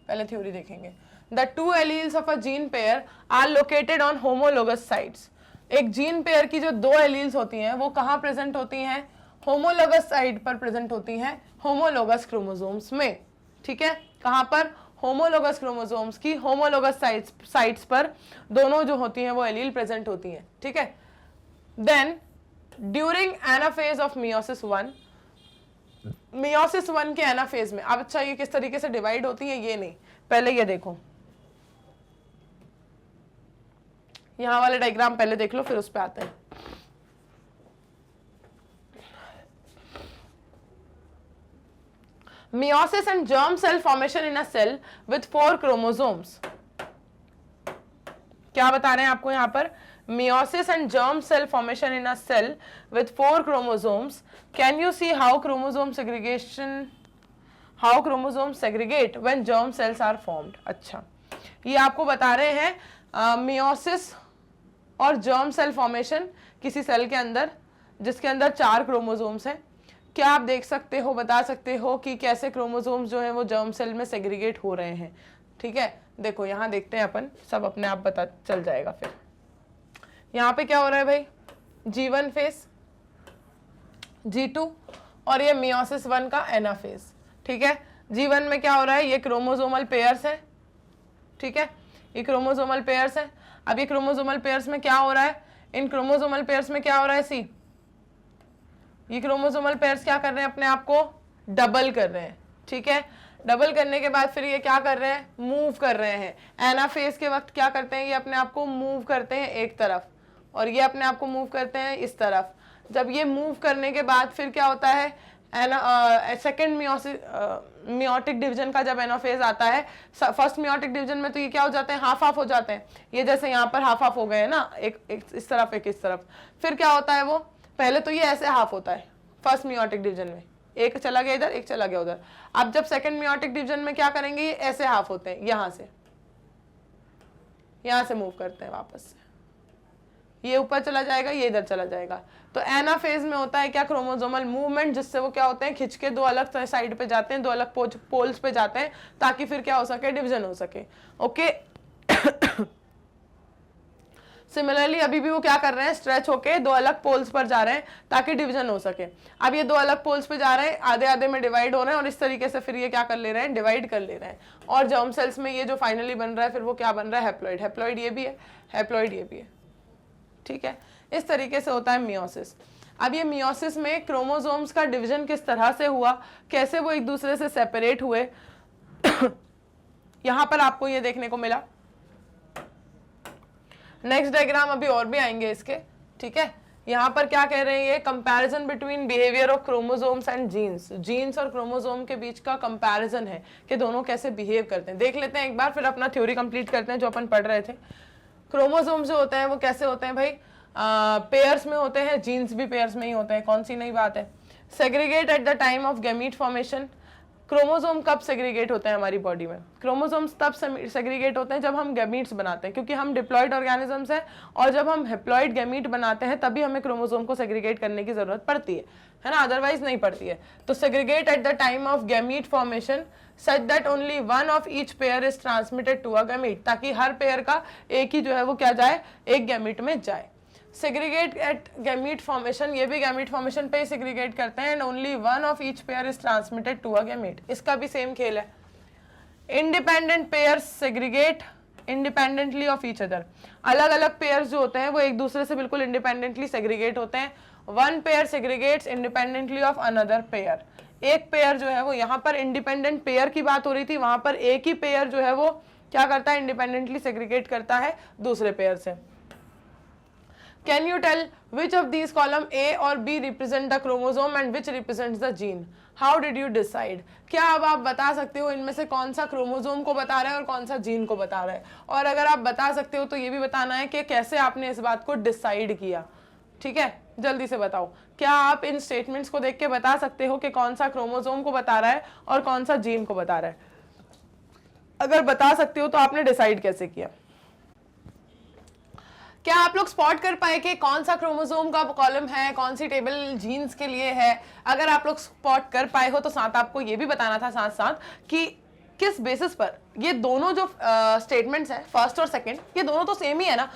पहले थ्योरी देखेंगे। The two alleles of a gene pair are located on homologous sides. एक जीन पेयर की जो दो एलील्स होती हैं वो कहाँ प्रेजेंट होती हैं? होमोलोगस साइड पर प्रेजेंट होती हैं, होमोलोगस क्रोमोसोम्स में, ठीक है। कहाँ पर? होमोलोगस क्रोमोसोम्स की होमोलोगस साइड्स पर दोनों जो होती हैं वो एलील प्रेजेंट होती हैं, ठीक है। Then during anaphase of meiosis 1, meiosis 1 के एनाफेज में, अब अच्छा ये किस तरीके से डिवाइड होती है ये नहीं, पहले ये देखो, यहां वाले डायग्राम पहले देख लो फिर उस पे आते हैं। Meiosis and germ cell formation in a cell with 4 chromosomes. क्या बता रहे हैं आपको यहाँ पर? Meiosis and germ cell formation in a cell with 4 chromosomes. Can you see how chromosomes segregate when germ cells are formed? अच्छा, ये आपको बता रहे हैं meiosis और germ cell formation किसी सेल के अंदर जिसके अंदर 4 क्रोमोसोम्स हैं। क्या आप देख सकते हो, बता सकते हो कि कैसे क्रोमोसोम्स जो हैं वो जर्म सेल में सेग्रीगेट हो रहे हैं, ठीक है। देखो यहाँ देखते हैं अपन, सब अपने आप पता चल जाएगा। फिर यहाँ पे क्या हो रहा है भाई? G1 फेज, G2 और ये मियोसिस 1 का एनाफेज, ठीक है। G1 में क्या हो रहा है? ये क्रोमोसोमल पेयर्स है, ठीक है, ये क्रोमोसोमल पेयर्स है। अब ये क्रोमोसोमल पेयर्स में क्या हो रहा है? इन क्रोमोसोमल पेयर्स में क्या हो रहा है? सी, ये क्रोमोसोमल पेयर्स क्या कर रहे हैं? अपने आप को डबल कर रहे हैं, ठीक है। डबल करने के बाद फिर ये क्या कर रहे हैं? मूव कर रहे हैं। एनाफेज के वक्त क्या करते हैं? ये अपने आप को मूव करते हैं एक तरफ और ये अपने आप को मूव करते हैं इस तरफ। जब ये मूव करने के बाद फिर क्या होता है? सेकेंड मियोटिक डिवीजन का जब एनाफेज आता है, फर्स्ट मियोटिक डिवीजन में तो ये क्या हो जाते हैं? हाफ हाफ हो जाते हैं। ये जैसे यहाँ पर हाफ हाफ हो गए हैं ना, एक इस तरफ एक इस तरफ। फिर क्या होता है? वो पहले तो ये ऐसे हाफ होता है फर्स्ट मियोटिक डिवीजन में, एक चला गया इधर, एक चला गया उधर। अब जब सेकंड मियोटिक डिवीजन में क्या करेंगे? ये ऐसे हाफ होते हैं, यहां से मूव करते हैं वापस से, ये ऊपर चला जाएगा, ये इधर चला जाएगा। तो एनाफेज में होता है क्या? क्रोमोसोमल मूवमेंट, जिससे वो क्या होते हैं? खिंच के दो अलग साइड पे जाते हैं, दो अलग पोल्स पे जाते हैं, ताकि फिर क्या हो सके? डिवीजन हो सके, ओके। सिमिलरली अभी भी वो क्या कर रहे हैं? स्ट्रेच होके दो अलग पोल्स पर जा रहे हैं ताकि डिवीजन हो सके। अब ये दो अलग पोल्स पे जा रहे हैं, आधे आधे में डिवाइड हो रहे हैं और इस तरीके से फिर ये क्या कर ले रहे हैं? डिवाइड कर ले रहे हैं। और जर्म सेल्स में ये जो फाइनली बन रहा है फिर वो क्या बन रहा है? हैप्लॉइड। हैप्लॉइड ये भी है, हैप्लॉइड ये भी है, ठीक है। इस तरीके से होता है मियोसिस। अब ये मियोसिस में क्रोमोसोम्स का डिवीजन किस तरह से हुआ, कैसे वो एक दूसरे से सेपरेट हुए, यहां पर आपको ये देखने को मिला। नेक्स्ट डायग्राम अभी और भी आएंगे इसके, ठीक है। यहाँ पर क्या कह रहे हैं? ये comparison between behaviour of chromosomes and genes. Genes और क्रोमोसोम के बीच का कंपैरिजन है कि दोनों कैसे बिहेव करते हैं। देख लेते हैं एक बार, फिर अपना थ्योरी कंप्लीट करते हैं जो अपन पढ़ रहे थे। क्रोमोसोम जो होते हैं वो कैसे होते हैं भाई? पेयर्स में होते हैं, जीन्स भी पेयर्स में ही होते हैं, कौन सी नई बात है। Segregate at the time of gamete formation. Chromosome कब सेग्रीगेट होते हैं हमारी बॉडी में? क्रोमोसोम्स तब सेग्रीगेट होते हैं जब हम गैमीट्स बनाते हैं, क्योंकि हम डिप्लॉइड ऑर्गेनिजम्स हैं और जब हम हैप्लॉइड गैमीट बनाते हैं तभी हमें क्रोमोसोम को सेग्रीगेट करने की जरूरत पड़ती है ना, अदरवाइज नहीं पड़ती है। तो segregate at the time of gamete formation such that only one of each pair is transmitted to a gamete, ताकि हर पेयर का एक ही जो है वो क्या जाए? एक गैमीट में जाए। सेग्रीगेट एट गैमीट फॉर्मेशन, ये भी गैमीट फॉर्मेशन पे ही सेग्रीगेट करते हैं। And only one of each pair is transmitted to a gamete, इसका भी सेम खेल है। Independent pairs segregate independently of each other. अलग अलग पेयर्स जो होते हैं वो एक दूसरे से बिल्कुल इंडिपेंडेंटली सेग्रीगेट होते हैं। One pair segregates independently of another pair. एक पेयर जो है वो, यहाँ पर इंडिपेंडेंट पेयर की बात हो रही थी, वहां पर एक ही पेयर जो है वो क्या करता है, इंडिपेंडेंटली सेग्रीगेट करता है दूसरे पेयर से। Can you tell which of these column A और B represent the chromosome and which represents the gene, how did you decide. क्या अब आप बता सकते हो इनमें से कौन सा क्रोमोसोम को बता रहा है और कौन सा जीन को बता रहा है, और अगर आप बता सकते हो तो ये भी बताना है कि कैसे आपने इस बात को डिसाइड किया। ठीक है, जल्दी से बताओ, क्या आप इन स्टेटमेंट्स को देख के बता सकते हो कि कौन सा क्रोमोसोम को बता रहा है और कौन सा जीन को बता रहा है। अगर बता सकते हो तो आपने डिसाइड कैसे किया। क्या आप लोग स्पॉट कर पाए कि कौन सा क्रोमोसोम का कॉलम है, कौन सी टेबल जीन्स के लिए है। अगर आप लोग स्पॉट कर पाए हो तो साथ आपको ये भी बताना था साथ साथ कि किस बेसिस पर ये दोनों जो स्टेटमेंट्स हैं, फर्स्ट और सेकंड, ये दोनों तो सेम ही है ना,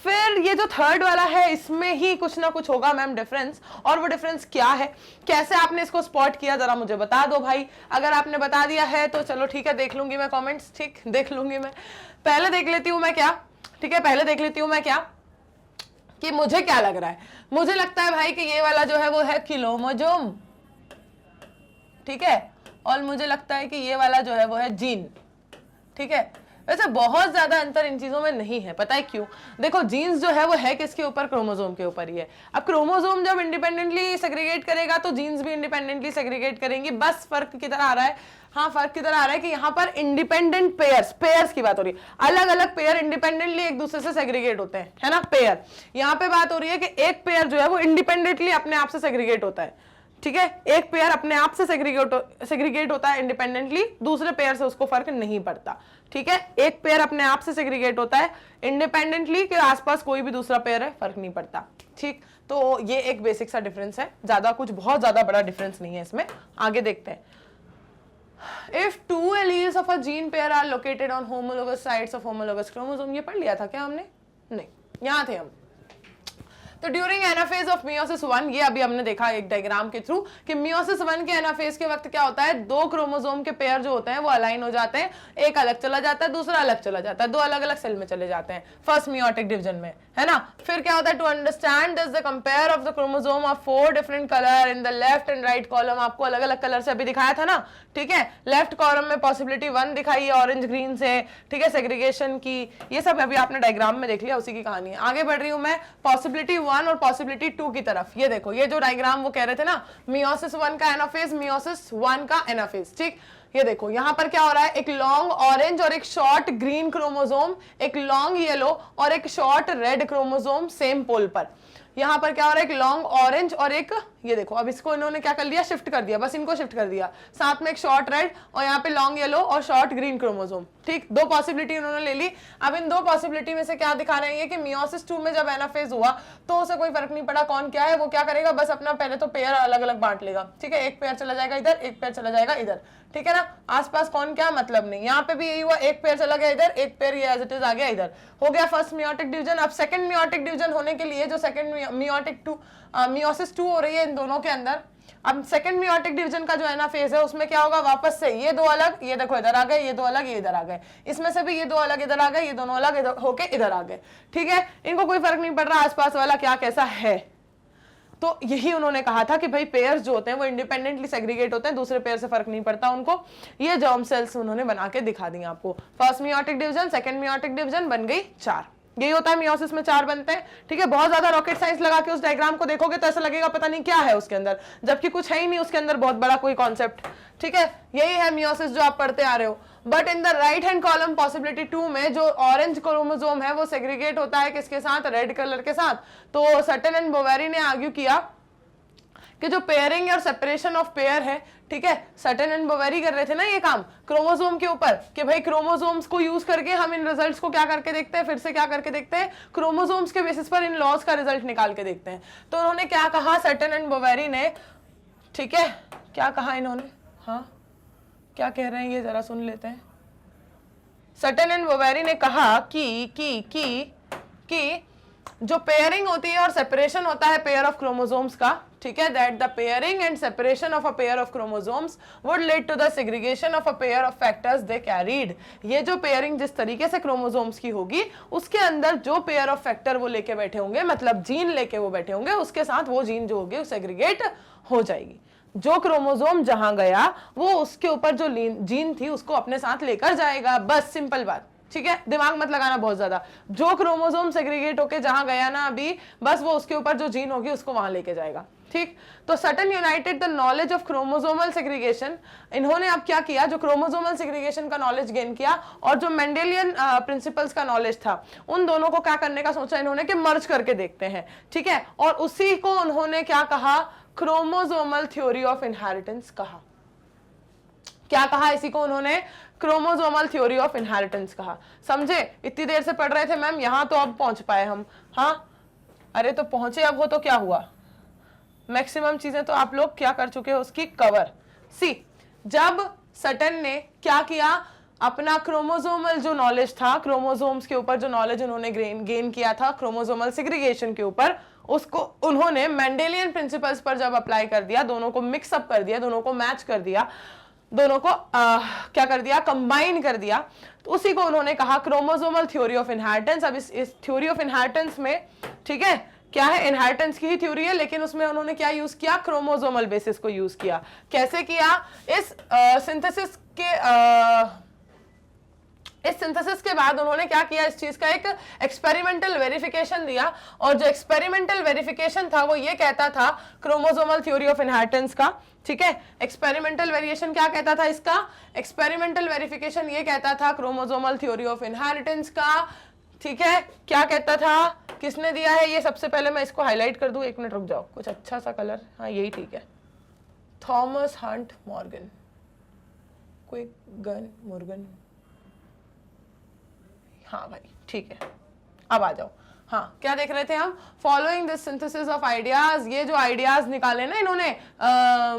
फिर ये जो थर्ड वाला है इसमें ही कुछ ना कुछ होगा मैम डिफरेंस, और वो डिफरेंस क्या है, कैसे आपने इसको स्पॉट किया, जरा मुझे बता दो भाई। अगर आपने बता दिया है तो चलो ठीक है, देख लूंगी मैं कमेंट्स, ठीक देख लूंगी मैं। पहले देख लेती हूँ मैं क्या, ठीक है, पहले देख लेती हूँ मैं क्या कि मुझे क्या लग रहा है। मुझे लगता है भाई कि ये वाला जो है वो है क्रोमोसोम, ठीक है, और मुझे लगता है कि ये वाला जो है वो है जीन। ठीक है, वैसे बहुत ज्यादा अंतर इन चीजों में नहीं है, पता है क्यों। देखो जीन्स जो है वो है किसके ऊपर, क्रोमोसोम के ऊपर ही है। अब क्रोमोसोम जब इंडिपेंडेंटली सेग्रीगेट करेगा तो जीन्स भी इंडिपेंडेंटली सेग्रीगेट करेंगी। बस फर्क किधर आ रहा है, हाँ फर्क किधर आ रहा है कि यहाँ पर इंडिपेंडेंट पेयर्स की बात हो रही है। अलग अलग पेयर इंडिपेंडेंटली एक दूसरे से सेग्रीगेट होते हैं, है ना, पेयर। यहाँ पे बात हो रही है कि एक पेयर जो है वो इंडिपेंडेंटली अपने आप से सेग्रीगेट होता है। ठीक है, एक पेयर अपने आप से सेग्रीगेट होता है इंडिपेंडेंटली, दूसरे पेयर से उसको फर्क नहीं पड़ता। ठीक है, एक पेयर अपने आप से सेग्रीगेट होता है इंडिपेंडेंटली, के आसपास कोई भी दूसरा पेयर है, फर्क नहीं पड़ता। ठीक, तो ये एक बेसिक सा डिफरेंस है, ज्यादा कुछ बहुत ज्यादा बड़ा डिफरेंस नहीं है इसमें। आगे देखते हैं। If two alleles of a gene pair are located on homologous sites of homologous chromosome, ये पढ़ लिया था क्या हमने, नहीं, यहाँ थे हम। तो ड्यूरिंग एनाफेज ऑफ मियोसिस 1, ये अभी हमने देखा एक डायग्राम के थ्रू कि मियोसिस 1 के एनाफेज के वक्त क्या होता है, दो क्रोमोसोम के पेयर जो होते हैं वो अलाइन हो जाते हैं, एक अलग चला जाता है, दूसरा अलग चला जाता है, दो अलग अलग सेल में चले जाते हैं फर्स्ट मियोटिक डिवीजन में, है ना। फिर क्या होता है, to understand this the compare of the chromosome of 4 different colour in the left and right column. आपको अलग अलग कलर से अभी दिखाया था ना, ठीक है। लेफ्ट कॉलम में पॉसिबिलिटी 1 दिखाई है ऑरेंज ग्रीन से, ठीक है, सेग्रीगेशन की, ये सब अभी आपने डायग्राम में देख लिया, उसी की कहानी है। आगे बढ़ रही हूं मैं पॉसिबिलिटी 1 और पॉसिबिलिटी 2 की तरफ। ये देखो, ये जो डायग्राम वो कह रहे थे ना, मियोसिस 1 का एनाफेज, मियोसिस 1 का एनाफेज, ठीक। ये देखो यहाँ पर क्या हो रहा है, एक लॉन्ग ऑरेंज और एक शॉर्ट ग्रीन क्रोमोसोम, एक लॉन्ग येलो और एक short red chromosome same pole पर। यहाँ पर क्या हो रहा है, एक लॉन्ग ऑरेंज और एक, ये देखो अब इसको इन्होंने क्या कर लिया, शिफ्ट कर दिया, बस इनको शिफ्ट कर दिया, साथ में एक शॉर्ट रेड और यहाँ पे लॉन्ग येलो और शॉर्ट ग्रीन क्रोमोसोम। ठीक, दो पॉसिबिलिटी उन्होंने ले ली। अब इन दो पॉसिबिलिटी में से क्या दिखा रहे हैं कि मियोसिस 2 में जब एनाफेज हुआ तो उसे कोई फर्क नहीं पड़ा कौन क्या है, वो क्या करेगा, बस अपना पहले तो पेयर अलग अलग बांट लेगा। ठीक है, एक पेयर चला जाएगा इधर, एक पेयर चला जाएगा इधर, ठीक है ना, आसपास कौन क्या मतलब नहीं। यहाँ पे भी यही हुआ, एक पेयर चला गया इधर, एक पेयर ये एज इट इज आ गया इधर, हो गया फर्स्ट मियोटिक डिवीजन। अब सेकंड मियोटिक डिवीजन होने के लिए जो सेकंड मियोसिस 2 हो रही है इन दोनों के अंदर, अब सेकंड मियोटिक डिवीजन का जो एनाफेज है उसमें क्या होगा, वापस से ये दो अलग, ये देखो इधर आ गए, ये दो अलग, ये इधर आ गए, इसमें से भी ये दो अलग इधर आ गए, ये दोनों अलग इधर होके इधर आ गए। ठीक है, इनको कोई फर्क नहीं पड़ रहा आसपास वाला क्या कैसा है। तो यही उन्होंने कहा था कि भाई पेयर्स जो होते हैं वो इंडिपेंडेंटली सेग्रीगेट होते हैं, दूसरे पेयर से फर्क नहीं पड़ता उनको। ये जर्म सेल्स उन्होंने बना के दिखा दी आपको। First meiotic division, second meiotic division, बन गई 4। यही होता है, मियोसिस में 4 बनते हैं। ठीक है, बहुत ज्यादा रॉकेट साइंस लगा के उस डायग्राम को देखोगे तो ऐसा लगेगा पता नहीं क्या है उसके अंदर, जबकि कुछ है ही नहीं उसके अंदर बहुत बड़ा कोई कॉन्सेप्ट। ठीक है, यही है मियोसिस जो आप पढ़ते आ रहे हो। But in the right hand column possibility 2 में जो ऑरेंज क्रोमोसोम है वो सेग्रीगेट होता है किसके साथ, रेड कलर के साथ। तो सटन एंड बोवेरी ने आर्ग्यू किया कि जो पेयरिंग और सेपरेशन ऑफ पेयर है, ठीक है, सटन एंड बोवेरी कर रहे थे ना ये काम क्रोमोसोम के ऊपर, कि भाई क्रोमोसोम्स को यूज करके हम इन रिजल्ट्स को क्या करके देखते हैं, फिर से क्या करके देखते हैं, क्रोमोसोम्स के बेसिस पर इन लॉज का रिजल्ट निकाल के देखते हैं। तो उन्होंने क्या कहा सटन एंड बोवेरी ने, ठीक है, क्या कहा इन्होंने, हाँ क्या कह रहे हैं ये जरा सुन लेते हैं। सटन एंड बोवेरी ने कहा कि जो पेयरिंग होती है और सेपरेशन होता है पेयर ऑफ क्रोमोसोम्स का, ठीक है, that the pairing and separation of a pair of chromosomes would lead to the segregation of a pair of factors they carried. ये जो पेयरिंग जिस तरीके से क्रोमोसोम्स की होगी, उसके अंदर जो पेयर ऑफ फैक्टर वो लेके बैठे होंगे, मतलब जीन लेके वो बैठे होंगे, उसके साथ वो जीन जो होगी सेग्रीगेट हो जाएगी। जो क्रोमोसोम जहां गया वो उसके ऊपर जो जीन थी उसको अपने साथ लेकर जाएगा, बस सिंपल बात। ठीक है, दिमाग मत लगाना बहुत ज्यादा। जो क्रोमोसोम सेग्रीगेट होके जहां गया ना अभी, बस वो उसके ऊपर जो जीन होगी उसको वहां लेके जाएगा। ठीक, तो Sutton united the knowledge of chromosomal segregation. इन्होंने अब क्या किया, जो क्रोमोसोमल सेग्रीगेशन का नॉलेज गेन किया और जो मेंडेलियन प्रिंसिपल्स का नॉलेज था, उन दोनों को क्या करने का सोचा इन्होंने कि मर्ज करके देखते हैं। ठीक है, और उसी को उन्होंने क्या कहा, क्रोमोसोमल थ्योरी ऑफ इनहेरिटेंस कहा। क्या कहा इसी को उन्होंने, क्रोमोसोमल थ्योरी ऑफ इनहेरिटेंस कहा। समझे, इतनी देर से पढ़ रहे थे मैम, यहां तो अब पहुंच पाए हम। हाँ, अरे तो पहुंचे, अब हो तो क्या हुआ, मैक्सिमम चीजें तो आप लोग क्या कर चुके हो उसकी कवर। सी, जब सटन ने क्या किया, अपना क्रोमोसोमल जो नॉलेज था, क्रोमोसोम्स के ऊपर जो नॉलेज उन्होंने गेन किया था क्रोमोसोमल सेग्रीगेशन के ऊपर, उसको उन्होंने मेंडेलियन प्रिंसिपल्स पर जब अप्लाई कर दिया, दोनों को मिक्सअप कर दिया, दोनों को मैच कर दिया, दोनों को क्या कर दिया, कंबाइन कर दिया, तो उसी को उन्होंने कहा क्रोमोसोमल थ्योरी ऑफ इनहेरिटेंस। अब इस थ्योरी ऑफ इनहेरिटेंस में, ठीक है, क्या है, इनहेरिटेंस की ही थ्योरी है, लेकिन उसमें उन्होंने क्या यूज किया, क्रोमोसोमल बेसिस को यूज किया। कैसे किया, इस सिंथेसिस के बाद उन्होंने क्या किया, इस चीज का एक एक्सपेरिमेंटल वेरिफिकेशन दिया, और जो एक्सपेरिमेंटल वेरिफिकेशन था वो ये कहता था क्रोमोसोमल थ्योरी ऑफ इनहेरिटेंस का। ठीक है, एक्सपेरिमेंटल वेरिएशन क्या कहता था इसका, एक्सपेरिमेंटल वेरिफिकेशन ये कहता था क्रोमोसोमल थ्योरी ऑफ इनहेरिटेंस का। ठीक है, क्या कहता था, किसने दिया है ये, सबसे पहले मैं इसको हाईलाइट कर दूं, एक मिनट रुक जाओ, कुछ अच्छा सा कलर, हाँ यही ठीक है, Thomas Hunt Morgan, quick gun Morgan, हाँ भाई ठीक है, अब आ जाओ। हाँ, क्या देख रहे थे हम, following this synthesis of ideas, ये जो आइडियाज निकाले ना इन्होंने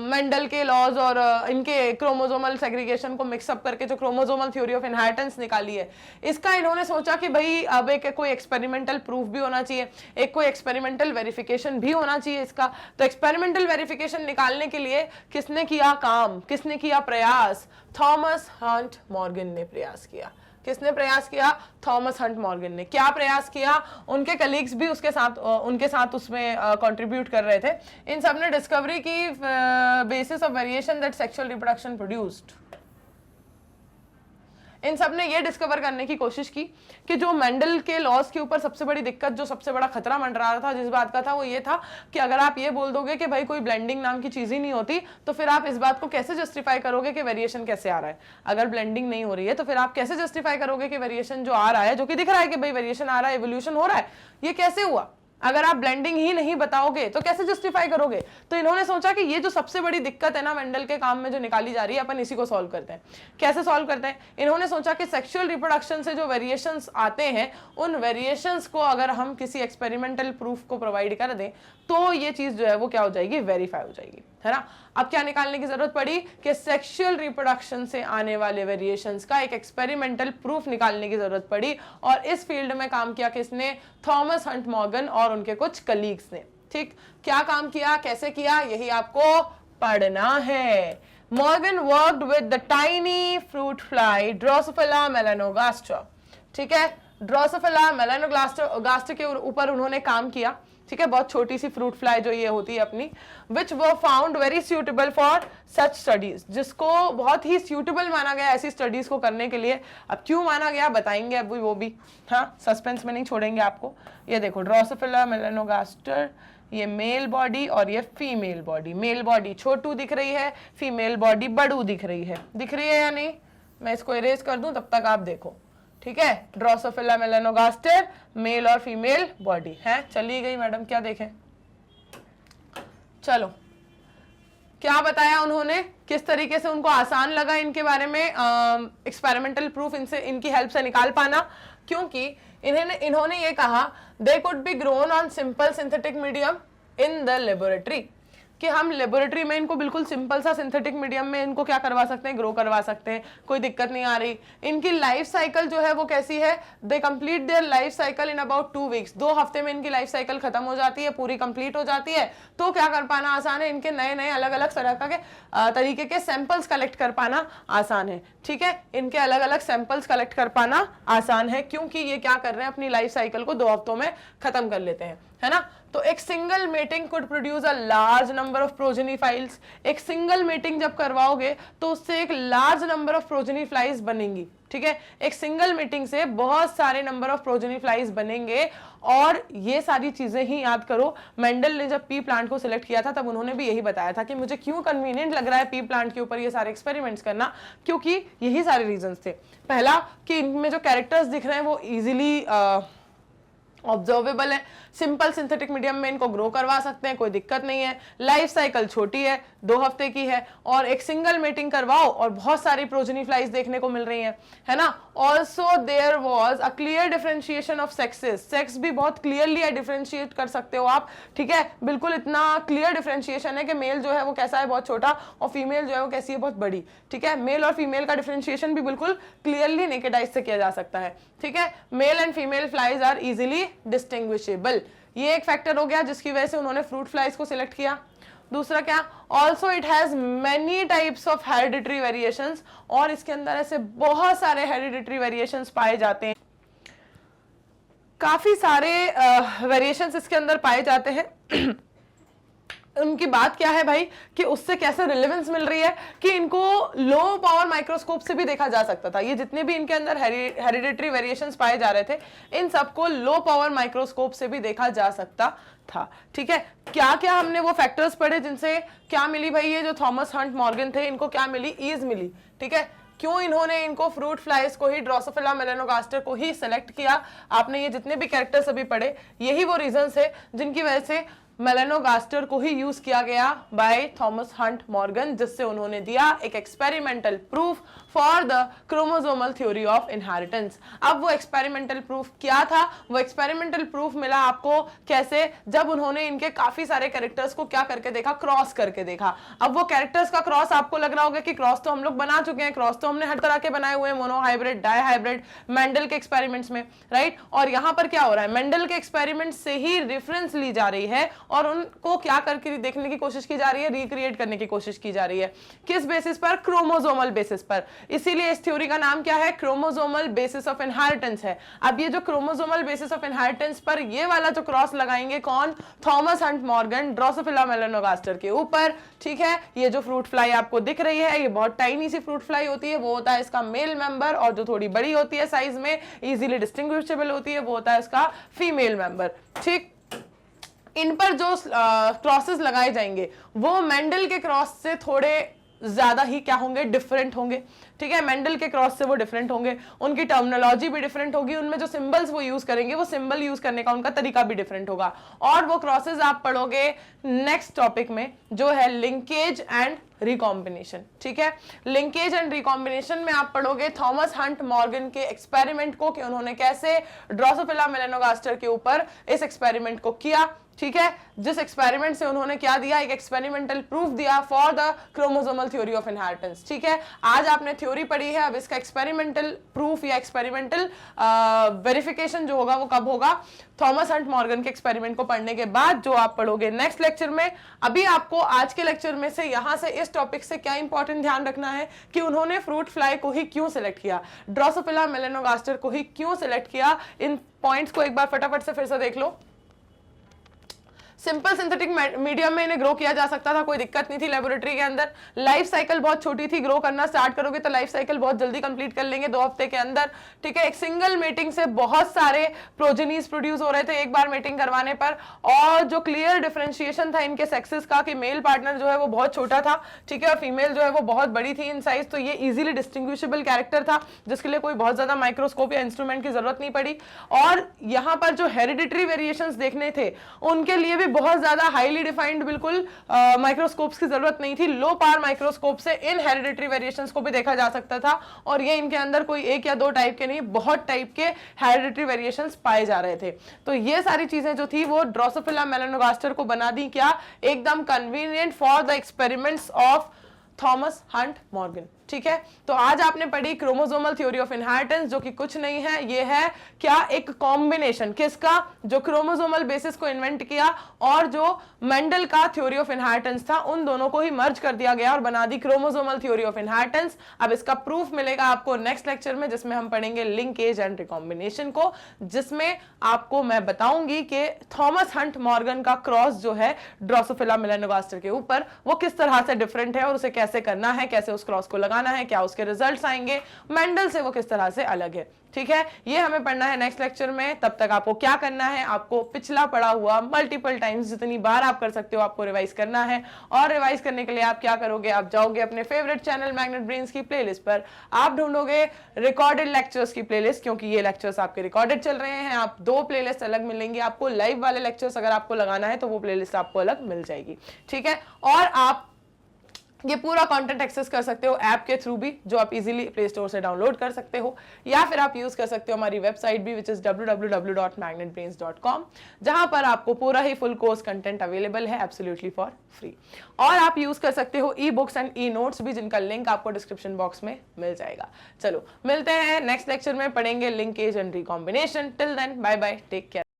मेंडल के लॉज और इनके क्रोमोसोमल सेग्रीगेशन को मिक्सअप करके जो क्रोमोसोमल थ्योरी ऑफ इनहेरिटेंस निकाली है, इसका इन्होंने सोचा कि भाई अब एक कोई एक्सपेरिमेंटल प्रूफ भी होना चाहिए, एक कोई एक्सपेरिमेंटल वेरिफिकेशन भी होना चाहिए इसका। तो एक्सपेरिमेंटल वेरिफिकेशन निकालने के लिए किसने किया काम, किसने किया प्रयास, थॉमस हंट मॉर्गन ने प्रयास किया। किसने प्रयास किया, थॉमस हंट मॉर्गन ने। क्या प्रयास किया, उनके कलीग्स भी उनके साथ उसमें कंट्रीब्यूट कर रहे थे। इन सब ने डिस्कवरी की basis of variation that sexual reproduction produced. इन सब ने ये डिस्कवर करने की कोशिश की कि जो मेंडल के लॉज के ऊपर सबसे बड़ी दिक्कत, जो सबसे बड़ा खतरा मंडरा रहा था जिस बात का था, वो ये था कि अगर आप ये बोल दोगे कि भाई कोई ब्लेंडिंग नाम की चीज ही नहीं होती, तो फिर आप इस बात को कैसे जस्टिफाई करोगे कि वेरिएशन कैसे आ रहा है। अगर ब्लेंडिंग नहीं हो रही है तो फिर आप कैसे जस्टिफाई करोगे कि वेरिएशन जो आ रहा है, जो कि दिख रहा है कि भाई वेरिएशन आ रहा है, एवोल्यूशन हो रहा है, ये कैसे हुआ। अगर आप ब्लेंडिंग ही नहीं बताओगे तो कैसे जस्टिफाई करोगे। तो इन्होंने सोचा कि ये जो सबसे बड़ी दिक्कत है ना मेंडल के काम में जो निकाली जा रही है, अपन इसी को सॉल्व करते हैं। कैसे सॉल्व करते हैं, इन्होंने सोचा कि सेक्सुअल रिप्रोडक्शन से जो वेरिएशंस आते हैं, उन वेरिएशंस को अगर हम किसी एक्सपेरिमेंटल प्रूफ को प्रोवाइड कर दें तो ये चीज जो है वो क्या हो जाएगी, वेरीफाई हो जाएगी, है ना। अब क्या निकालने की जरूरत पड़ी कि सेक्सुअल रिप्रोडक्शन से आने वाले वेरिएशंस का एक एक्सपेरिमेंटल प्रूफ निकालने की जरूरत पड़ी, और इस फील्ड में काम किया किसने, थॉमस हंट मॉर्गन और उनके कुछ कलीग्स ने। ठीक, क्या काम किया, कैसे किया, यही आपको पढ़ना है। Morgan worked with the tiny fruit fly Drosophila melanogaster. ठीक है, ड्रोसोफिला मेलानोगास्टर के ऊपर उन्होंने काम किया। ठीक है, बहुत छोटी सी फ्रूट फ्लाई जो ये होती है अपनी, विच वो found very suitable for such studies, जिसको बहुत ही सूटेबल माना गया ऐसी स्टडीज को करने के लिए। अब क्यों माना गया बताएंगे अभी वो भी, हाँ सस्पेंस में नहीं छोड़ेंगे आपको। ये देखो ड्रोसोफिला मेलानोगास्टर, ये मेल बॉडी और ये फीमेल बॉडी। मेल बॉडी छोटू दिख रही है, फीमेल बॉडी बड़ू दिख रही है या नहीं। मैं इसको इरेज कर दूं तब तक आप देखो। ठीक है, ड्रोसोफिला मेलानोगास्टर, मेल और फीमेल बॉडी है। चली गई मैडम, क्या देखें, चलो क्या बताया उन्होंने, किस तरीके से उनको आसान लगा इनके बारे में एक्सपेरिमेंटल प्रूफ इनकी हेल्प से निकाल पाना। क्योंकि इन्होंने ये कहा they could be grown on simple synthetic medium in the laboratory. कि हम लेबोरेटरी में इनको बिल्कुल सिंपल सा सिंथेटिक मीडियम में इनको क्या करवा सकते हैं, ग्रो करवा सकते हैं, कोई दिक्कत नहीं आ रही। इनकी लाइफ साइकिल जो है वो कैसी है, they complete their life cycle in about 2 weeks, 2 हफ्ते में इनकी लाइफ साइकिल खत्म हो जाती है, पूरी कंप्लीट हो जाती है। तो क्या कर पाना आसान है, इनके नए नए अलग अलग तरह के तरीके के सैंपल्स कलेक्ट कर पाना आसान है। ठीक है, इनके अलग अलग सैंपल्स कलेक्ट कर पाना आसान है, क्योंकि ये क्या कर रहे हैं, अपनी लाइफ साइकिल को 2 हफ्तों में खत्म कर लेते हैं, है ना। तो एक single mating could produce a large number of progeny files. एक सिंगल मेटिंग जब करवाओगे तो उससे एक large number of progeny flies बनेंगी। ठीक है, एक सिंगल मीटिंग से बहुत सारे नंबर ऑफ प्रोजेनी फ्लाइज बनेंगे। और ये सारी चीजें ही याद करो, मेंडल ने जब पी प्लांट को सिलेक्ट किया था तब उन्होंने भी यही बताया था कि मुझे क्यों कन्वीनियंट लग रहा है पी प्लांट के ऊपर ये सारे एक्सपेरिमेंट्स करना, क्योंकि यही सारे रीजंस थे। पहला कि इनमें जो कैरेक्टर्स दिख रहे हैं वो इजीली ऑब्जर्वेबल है, सिंपल सिंथेटिक मीडियम में इनको ग्रो करवा सकते हैं, कोई दिक्कत नहीं है। लाइफ साइकिल छोटी है, 2 हफ्ते की है, और एक सिंगल मीटिंग करवाओ और बहुत सारी प्रोजेनी फ्लाइज देखने को मिल रही हैं, है ना। Also there was a clear differentiation of sexes, sex भी बहुत क्लियरली डिफरेंशिएट कर सकते हो आप। ठीक है, बिल्कुल इतना क्लियर डिफरेंशिएशन है कि मेल जो है वो कैसा है, बहुत छोटा, और फीमेल जो है वो कैसी है, बहुत बड़ी। ठीक है, मेल और फीमेल का डिफरेंशिएशन भी बिल्कुल क्लियरली नेकेड आइज से किया जा सकता है। ठीक है, male and female flies are easily distinguishable. ये एक फैक्टर हो गया जिसकी वजह से उन्होंने फ्रूट फ्लाइज को सिलेक्ट किया। दूसरा क्या, also it has many types of hereditary variations, और इसके अंदर ऐसे बहुत सारे हेरिडिटरी वेरिएशंस पाए जाते हैं, काफी सारे वेरिएशंस इसके अंदर पाए जाते हैं। उनकी बात क्या है भाई कि उससे कैसे रिलेवेंस मिल रही है कि इनको लो पावर माइक्रोस्कोप से भी देखा जा सकता था। ये जितने भी इनके अंदर हेरिडिटरी वेरिएशंस पाए जा रहे थे, इन सबको लो पावर माइक्रोस्कोप से भी देखा जा सकता था। ठीक है, क्या क्या हमने वो फैक्टर्स पढ़े जिनसे क्या मिली भाई, ये जो थॉमस हंट मॉर्गन थे इनको क्या मिली, ईज मिली। ठीक है, क्यों इन्होंने इनको फ्रूट फ्लाइज को ही, ड्रोसोफिला मेलानोगास्टर को ही सिलेक्ट किया। आपने ये जितने भी कैरेक्टर्स अभी पढ़े, यही वो रीजंस है जिनकी वजह से मेलानोगास्टर को ही यूज किया गया बाय थॉमस हंट मॉर्गन, जिससे उन्होंने दिया एक experimental proof for the chromosomal theory of inheritance. अब वो एक्सपेरिमेंटल प्रूफ क्या था, वो एक्सपेरिमेंटल प्रूफ मिला आपको कैसे, जब उन्होंने इनके काफी सारे कैरेक्टर्स को क्या करके देखा, क्रॉस करके देखा। अब वो कैरेक्टर्स का क्रॉस आपको लग रहा होगा कि क्रॉस तो हम लोग बना चुके हैं, क्रॉस तो हमने हर तरह के बनाए हुए हैं, मोनोहाइब्रिड, डाईहाइब्रिड, मेंडल के एक्सपेरिमेंट्स में, राइट। और यहां पर क्या हो रहा है, मेंडल के एक्सपेरिमेंट से ही रेफरेंस ली जा रही है और उनको क्या करके देखने की कोशिश की जा रही है, रिक्रिएट करने की कोशिश की जा रही है। किस बेसिस पर, क्रोमोसोमल बेसिस पर। इसीलिए इस थ्योरी का नाम क्या है, क्रोमोसोमल बेसिस ऑफ इनहेरिटेंस है। अब ये जो क्रोमोसोमल बेसिस ऑफ इनहेरिटेंस पर ये वाला जो क्रॉस लगाएंगे, कौन, Thomas Hunt Morgan Drosophila melanogaster के ऊपर। ठीक है, ये जो फ्रूट फ्लाई आपको दिख रही है, ये बहुत टाइनी सी फ्रूट फ्लाई होती है, वो होता है इसका मेल मेंबर, और जो थोड़ी बड़ी होती है साइज में, इजीली डिस्टिंग्विशेबल होती है, वो होता है इसका फीमेल मेंबर। ठीक, इन पर जो क्रॉसेस लगाए जाएंगे वो मेंडल के क्रॉस से थोड़े ज्यादा ही क्या होंगे, डिफरेंट होंगे। ठीक है, मेंडल के क्रॉस से वो डिफरेंट होंगे, उनकी टर्मिनोलॉजी भी डिफरेंट होगी, उनमें जो सिंबल्स वो यूज करेंगे, वो सिंबल यूज करने का उनका तरीका भी डिफरेंट होगा। और वो क्रॉसेस आप पढ़ोगे नेक्स्ट टॉपिक में, जो है लिंकेज एंड रिकॉम्बिनेशन। ठीक है, लिंकेज एंड रिकॉम्बिनेशन में आप पढ़ोगे थॉमस हंट मॉर्गन के एक्सपेरिमेंट को, कि उन्होंने कैसे ड्रोसोफिला मेलानोगास्टर के ऊपर इस एक्सपेरिमेंट को किया। ठीक है, जिस एक्सपेरिमेंट से उन्होंने क्या दिया, एक एक्सपेरिमेंटल प्रूफ दिया for the chromosomal theory of inheritance. ठीक है, आज आपने थ्योरी पढ़ी है, अब इसका एक्सपेरिमेंटल प्रूफ या एक्सपेरिमेंटल वेरिफिकेशन जो होगा वो कब होगा, थॉमस हंट मॉर्गन के एक्सपेरिमेंट को पढ़ने के बाद, जो आप पढ़ोगे नेक्स्ट लेक्चर में। अभी आपको आज के लेक्चर में से, यहां से, इस टॉपिक से क्या इंपॉर्टेंट ध्यान रखना है कि उन्होंने फ्रूट फ्लाई को ही क्यों सिलेक्ट किया, ड्रोसोफिला मेलानोगास्टर को ही क्यों सिलेक्ट किया। इन पॉइंट्स को एक बार फटाफट से फिर से देख लो। सिंपल सिंथेटिक मीडियम में इन्हें ग्रो किया जा सकता था, कोई दिक्कत नहीं थी लेबोरेटरी के अंदर। लाइफ साइकिल बहुत छोटी थी, ग्रो करना स्टार्ट करोगे तो लाइफ साइकिल बहुत जल्दी कंप्लीट कर लेंगे 2 हफ्ते के अंदर। ठीक है, एक सिंगल मीटिंग से बहुत सारे प्रोजेनीज प्रोड्यूस हो रहे थे एक बार मीटिंग करवाने पर, और जो क्लियर डिफरेंशिएशन था इनके सेक्सेस का, कि मेल पार्टनर जो है वो बहुत छोटा था, ठीक है, और फीमेल जो है वो बहुत बड़ी थी इन साइज, तो ये इजीली डिस्टिंग्विशेबल कैरेक्टर था, जिसके लिए कोई बहुत ज्यादा माइक्रोस्कोप या इंस्ट्रूमेंट की जरूरत नहीं पड़ी। और यहाँ पर जो हेरिडिटरी वेरिएशंस देखने थे, उनके लिए भी बहुत ज्यादा हाईली डिफाइंड बिल्कुल माइक्रोस्कोप्स की जरूरत नहीं थी, लो पावर माइक्रोस्कोप से इन हेरिडिटरी वेरिएशंस को भी देखा जा सकता था, और ये इनके अंदर कोई एक या दो टाइप के नहीं, बहुत टाइप के हेरिडिटरी वेरिएशंस पाए जा रहे थे। तो ये सारी चीजें जो थी वो ड्रोसोफिला मेलानोगास्टर को बना दी क्या, एकदम convenient for the experiments of Thomas Hunt Morgan. ठीक है, तो आज आपने पढ़ी क्रोमोसोमल थ्योरी ऑफ इनहेरिटेंस, जो कि कुछ नहीं है, ये है क्या, एक कॉम्बिनेशन किसका, जो क्रोमोसोमल बेसिस को इन्वेंट किया और जो मेंडल का थ्योरी ऑफ इनहेरिटेंस था, उन दोनों को ही मर्ज कर दिया गया और बना दी क्रोमोसोमल थ्योरी ऑफ इनहेरिटेंस। अब इसका प्रूफ मिलेगा आपको नेक्स्ट लेक्चर में, जिसमें हम पढ़ेंगे लिंकेज एंड रिकॉम्बिनेशन को, जिसमें आपको मैं बताऊंगी कि थॉमस हंट मॉर्गन का क्रॉस जो है ड्रोसोफिला मेलानोगास्टर के ऊपर, वो किस तरह से डिफरेंट है और उसे कैसे करना है, कैसे उस क्रॉस को लगाना है, क्या उसके रिजल्ट्स आएंगे, मेंडल से वो किस तरह से अलग है। ठीक है, ये हमें पढ़ना है नेक्स्ट लेक्चर में। तब तक आपको क्या करना है, आपको पिछला पढ़ा हुआ मल्टीपल टाइम्स, जितनी बार आप कर सकते हो, आपको रिवाइज करना है। और रिवाइज करने के लिए आप क्या करोगे, आप जाओगे अपने फेवरेट चैनल मैग्नेट ब्रेन्स की प्लेलिस्ट पर, आप ढूंढोगे रिकॉर्डेड लेक्चर्स की प्लेलिस्ट, क्योंकि ये लेक्चर्स आपके रिकॉर्डेड चल रहे हैं। आप दो प्लेलिस्ट अलग मिलेंगी आपको, लाइव वाले लेक्चर्स अगर आपको लगाना है तो वो प्लेलिस्ट आपको अलग मिल जाएगी। ठीक है, और आप ये पूरा कंटेंट एक्सेस कर सकते हो ऐप के थ्रू भी, जो आप इजीली प्ले स्टोर से डाउनलोड कर सकते हो, या फिर आप यूज कर सकते हो हमारी वेबसाइट भी, विच इज www.magnetbrains.com, जहां पर आपको पूरा ही फुल कोर्स कंटेंट अवेलेबल है एब्सोल्युटली फॉर फ्री। और आप यूज कर सकते हो e books and e notes भी, जिनका लिंक आपको डिस्क्रिप्शन बॉक्स में मिल जाएगा। चलो मिलते हैं नेक्स्ट लेक्चर में, पढ़ेंगे linkage and recombination. Till then bye bye, take care.